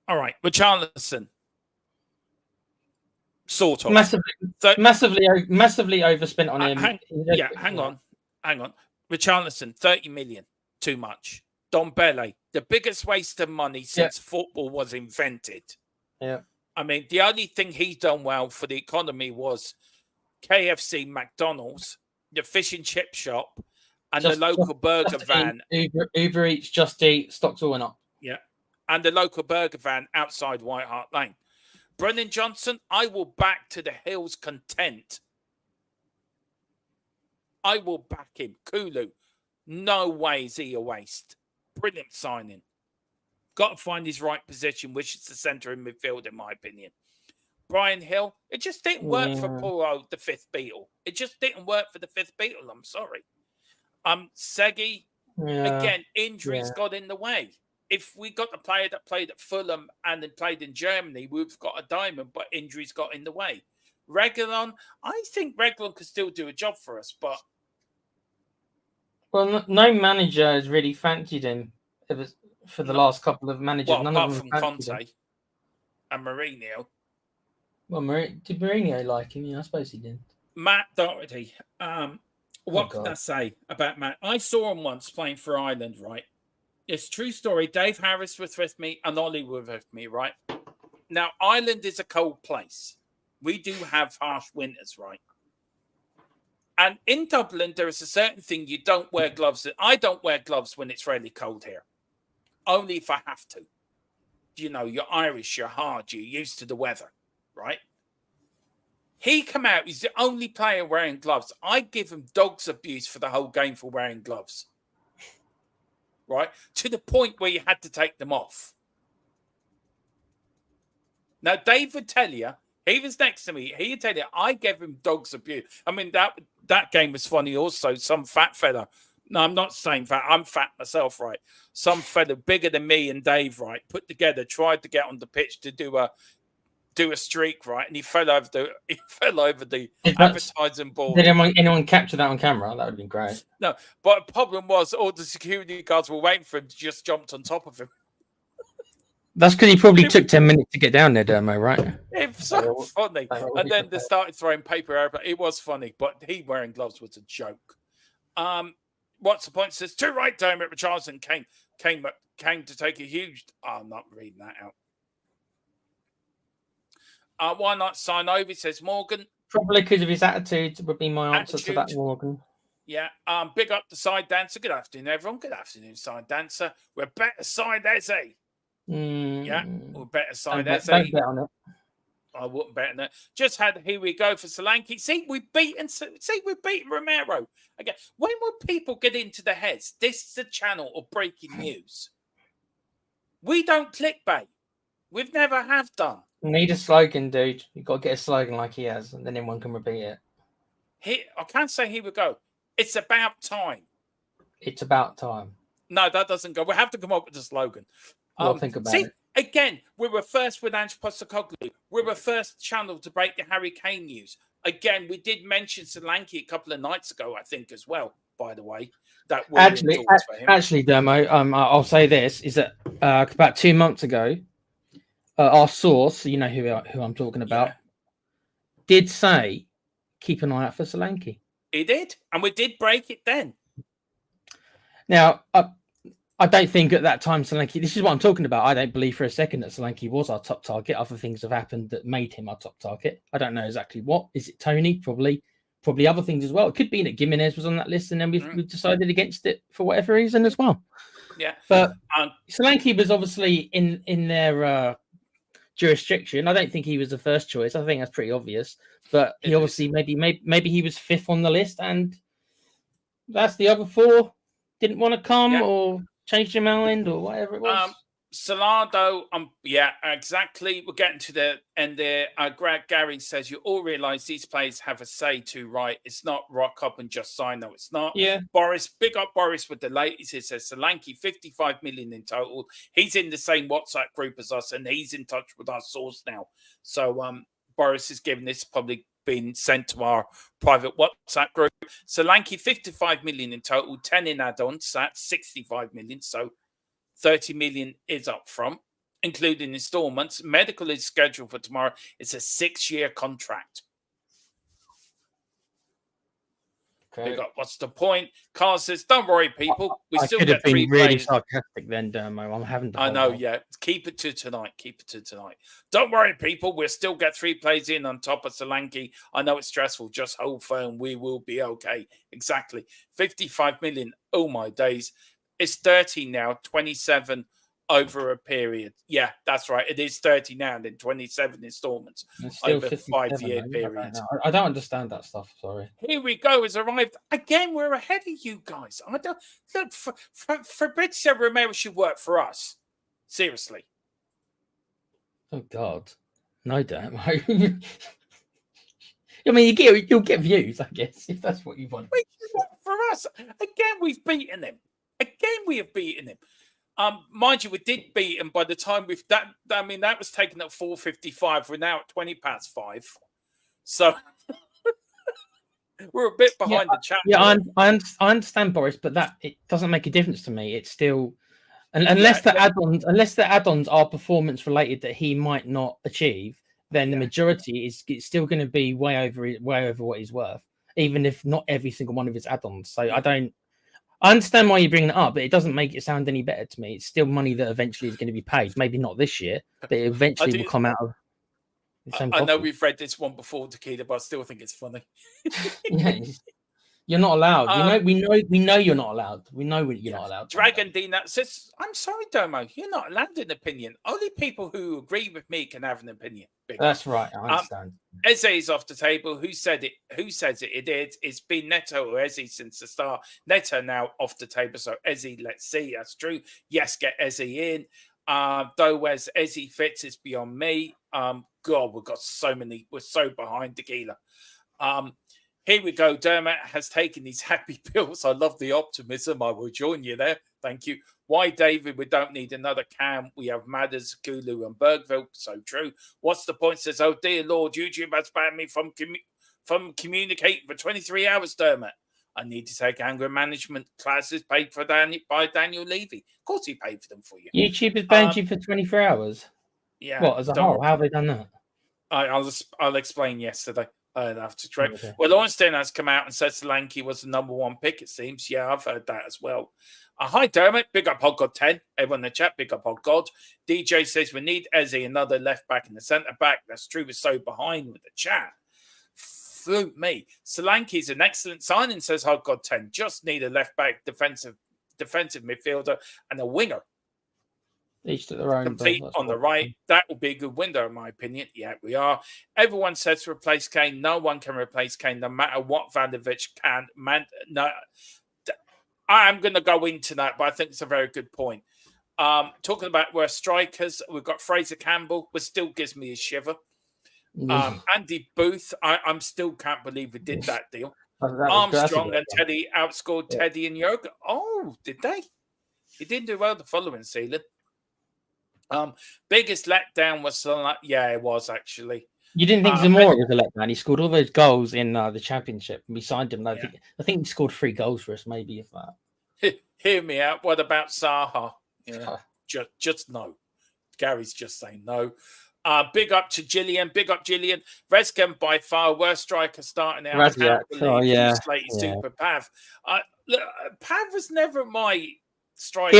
All right. Richarlison. Sort of. Massively overspent on him. Hang on. Richarlison, 30 million. Too much. Dombele, the biggest waste of money since football was invented. Yeah. I mean, the only thing he's done well for the economy was KFC, McDonald's, the fish and chip shop, and the local burger van. Uber Eats, Just Eat, stocks all went up. Yeah. And the local burger van outside White Hart Lane. Brennan Johnson, I will back to the hill's content. I will back him. Kulu, no way is he a waste. Brilliant signing. Got to find his right position, which is the centre in midfield, in my opinion. Brian Hill, it just didn't work for poor old the fifth Beatle. It just didn't work for the fifth Beatle. I'm sorry. Segi, again, injuries got in the way. If we got a player that played at Fulham and then played in Germany, we've got a diamond, but injuries got in the way. Reguilon, I think Reguilon could still do a job for us, but... Well, no manager has really fancied him for the last couple of managers. Well, None apart of them from Conte and Mourinho. Well, did Mourinho like him? Yeah, I suppose he did. Matt Doherty. What can I say about Matt? I saw him once playing for Ireland, right? It's a true story. Dave Harris was with me and Ollie was with me, right? Now, Ireland is a cold place. We do have harsh winters, right? And in Dublin, there is a certain thing you don't wear gloves. I don't wear gloves when it's really cold here. Only if I have to. You know, you're Irish, you're hard, you're used to the weather, right? He come out, he's the only player wearing gloves. I give him dog's abuse for the whole game for wearing gloves. Right? To the point where you had to take them off. Now, Dave would tell you, he was next to me. He'd tell you, I gave him dog's abuse. I mean, that game was funny also. Some fat fella. No, I'm not saying fat. I'm fat myself, right? Some fella bigger than me and Dave, right, put together, tried to get on the pitch to do a streak, right? And he fell over the advertising board. Did anyone capture that on camera? That would have been great. No, but the problem was all the security guards were waiting for him to just jumped on top of him. That's because he probably took 10 minutes to get down there, Dermo, right? So funny. And then they started throwing paper airplane. It was funny, but he wearing gloves was a joke. What's the point? Says too right, Dermot Richardson came to take a huge. I'm not reading that out. Why not sign over? Says Morgan. Probably because of his attitude would be my answer to that, Morgan. Yeah. Big up the side dancer. Good afternoon, everyone. Good afternoon, side dancer. We're better side Eze. Yeah, we're better side Eze. Don't bet on it. I wouldn't bet on it. Just had here we go for Solanke. See, we've beaten Romero. Again, when will people get into the heads? This is a channel of breaking news. We don't clickbait. We've never have done. You need a slogan, dude. You've got to get a slogan like he has, and then anyone can repeat it. I can't say here we go. It's about time. It's about time. No, that doesn't go. We have to come up with a slogan. I'll think about it. Again, we were first with Ange Postecoglou. We were first channel to break the Harry Kane news. Again, we did mention Solanke a couple of nights ago, I think, as well, by the way. That actually, Dermo, I'll say this, is that about 2 months ago, our source, you know who I'm talking about, did say, keep an eye out for Solanke. He did, and we did break it then. Now, I don't think at that time Solanke, this is what I'm talking about. I don't believe for a second that Solanke was our top target. Other things have happened that made him our top target. I don't know exactly what. Is it Tony? Probably other things as well. It could be that Gimenez was on that list and then we've decided against it for whatever reason as well. Yeah. But Solanke was obviously in their jurisdiction. I don't think he was the first choice. I think that's pretty obvious. But he obviously maybe he was fifth on the list and that's the other four didn't want to come or changed your mind or whatever it was. Salado, yeah, exactly. We're getting to the end there. Gary says you all realise these players have a say too, right? It's not rock up and just sign. No, it's not. Yeah. Boris, big up Boris with the latest. He says Solanke 55 million in total. He's in the same WhatsApp group as us, and he's in touch with our source now. So Boris is giving this probably been sent to our private WhatsApp group. Solanke 55 million in total, 10 in add-ons. That's 65 million. So 30 million is up front, including installments. Medical is scheduled for tomorrow. It's a 6-year contract. Okay. What's the point? Carl says, don't worry, people. We still could get have been 3 really players. sarcastic then, Dermo. I'm having to. I know, yeah. Keep it to tonight. Keep it to tonight. Don't worry, people. We'll still get 3 players in on top of Solanke. I know it's stressful. Just hold firm. We will be okay. Exactly. 55 million. Oh, my days. It's 30 now, 27 over a period. Yeah, that's right. It is 30 now and then 27 installments over a 5-year period. I don't understand that stuff. Sorry. Here we go. Has arrived again. We're ahead of you guys. I don't look Fabrizio Romero should work for us. Seriously. Oh God, no, damn. I mean, you'll get views, I guess, if that's what you want. Wait, for us again, we've beaten him. Again, we have beaten him. Mind you, we did beat him by the time we've that. I mean, that was taken at 4:55. We're now at 5:20. So we're a bit behind the chat. Yeah, I understand, Boris, but that it doesn't make a difference to me. It's still unless the add-ons are performance related that he might not achieve, then the majority is still going to be way over what he's worth, even if not every single one of his add-ons. So I understand why you're bringing it up, but it doesn't make it sound any better to me. It's still money that eventually is going to be paid. Maybe not this year, but it eventually will come out of the same I know we've read this one before, Takeda, but I still think it's funny. Yeah, you're not allowed. We know you're not allowed. We know you're not allowed. Dragon Dina says, I'm sorry, Domo, you're not allowed an opinion. Only people who agree with me can have an opinion. That's right. I understand. Eze is off the table. Who said it? Who says it? It is. It's been Neto or Eze since the start. Neto now off the table. So Eze, let's see. That's true. Yes, get Eze in. Though where's Eze fits is beyond me. God, we've got so many. We're so behind Tequila. Here we go. Dermot has taken these happy pills. I love the optimism. I will join you there. Thank you. Why, David? We don't need another Cam. We have Madders, Kulu, and Bergville. So true. What's the point? Says, oh, dear Lord, YouTube has banned me from communicating for 23 hours, Dermot. I need to take anger management classes paid for by Daniel Levy. Of course he paid for them for you. YouTube has banned you for 24 hours? Yeah. What, as a whole? How have they done that? I'll explain yesterday. After trade. Okay. Well, Ornstein has come out and said Solanke was the number 1 pick, it seems. Yeah, I've heard that as well. Hi, Dermot. Big up Hot God 10. Everyone in the chat, big up Hot God. DJ says we need Ezzy, another left back and the centre back. That's true. We're so behind with the chat. Float me. Solanke is an excellent signing, says Hot God 10. Just need a left back, defensive midfielder, and a winger. Each to their own. Complete on the right. That will be a good window, in my opinion. Yeah, we are. Everyone says to replace Kane. No one can replace Kane, no matter what Vandovic can. No, I'm going to go into that, but I think it's a very good point. Talking about where strikers, we've got Fraser Campbell, which still gives me a shiver. Andy Booth, I still can't believe we did that deal. Armstrong and Teddy outscored Teddy and Jurgen. Oh, did they? He didn't do well the following season. Biggest letdown was it was actually. You didn't think Zamora was a letdown? He scored all those goals in the championship. We signed him. I think he scored 3 goals for us, maybe if that. Hear me out. What about Zaha? Yeah, just no. Gary's just saying no. Big up to Gillian. Big up Gillian. Rescam by far worst striker starting out. Super Pav. Pav was never my striker.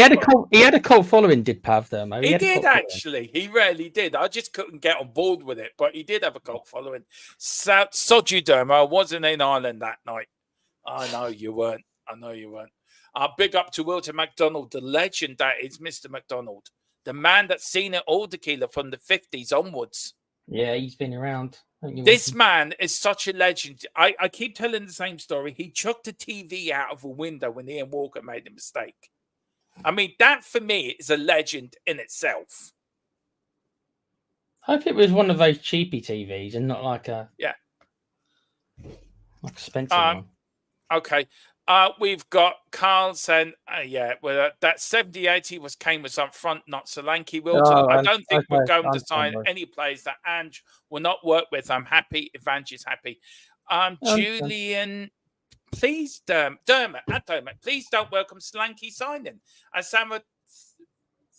He had a cult following, did Pav though, mate? He did actually. He really did. I just couldn't get on board with it, but he did have a cult following. Sojuderma, I wasn't in Ireland that night. I know you weren't. Big up to Wilton McDonald, the legend that is Mr. McDonald. The man that's seen it all, Tequila, from the 50s onwards. Yeah, he's been around. This man is such a legend. I keep telling the same story. He chucked a TV out of a window when Ian Walker made a mistake. I mean, that for me is a legend in itself. I hope it was one of those cheapy TVs and not like a expensive one. Okay. We've got Carl saying, that 70-80 was Kane was up front, not Solanke. Wilton, I don't think we're going to sign any players that Ange will not work with. I'm happy if Ange is happy. Julian, please, Dermot, please don't welcome Solanke signing. As Sam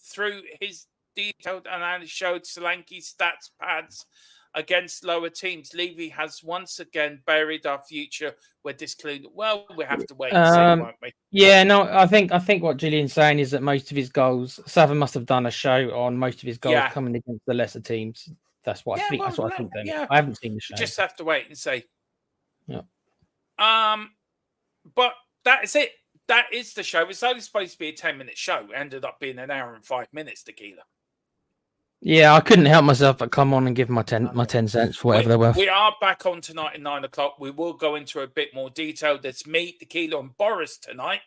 through his detailed analysis showed Solanke's stats pads against lower teams. Levy has once again buried our future. We're discluded. Well, we have to wait and see, won't we? Yeah, no, I think what Julian's saying is that most of his goals, Savin must have done a show on most of his goals coming against the lesser teams. That's what I think. That's what I think. Then I haven't seen the show. Just have to wait and see. Yeah. But that is it. That is the show. It's only supposed to be a 10-minute show. It ended up being an hour and 5 minutes, Tequila. Yeah, I couldn't help myself but come on and give my 10 cents for whatever they're worth. We are back on tonight at 9 o'clock. We will go into a bit more detail. There's me, Tequila, and Boris tonight.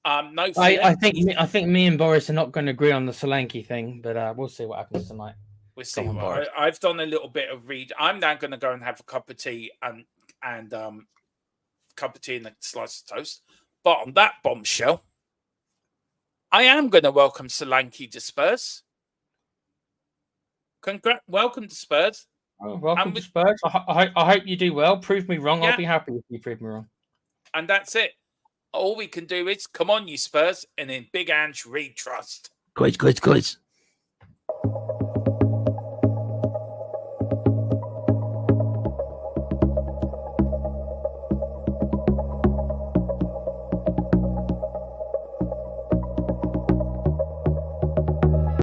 I think me and Boris are not going to agree on the Solanke thing, but we'll see what happens tonight. We'll see. I've done a little bit of read. I'm now going to go and have a cup of tea and cup of tea and a slice of toast. But on that bombshell, I am going to welcome Solanke to Spurs. Welcome to Spurs. Welcome to Spurs. I hope you do well. Prove me wrong. I'll be happy if you prove me wrong. And that's it. All we can do is come on, you Spurs, and in Big Ange, Reed trust. Guys.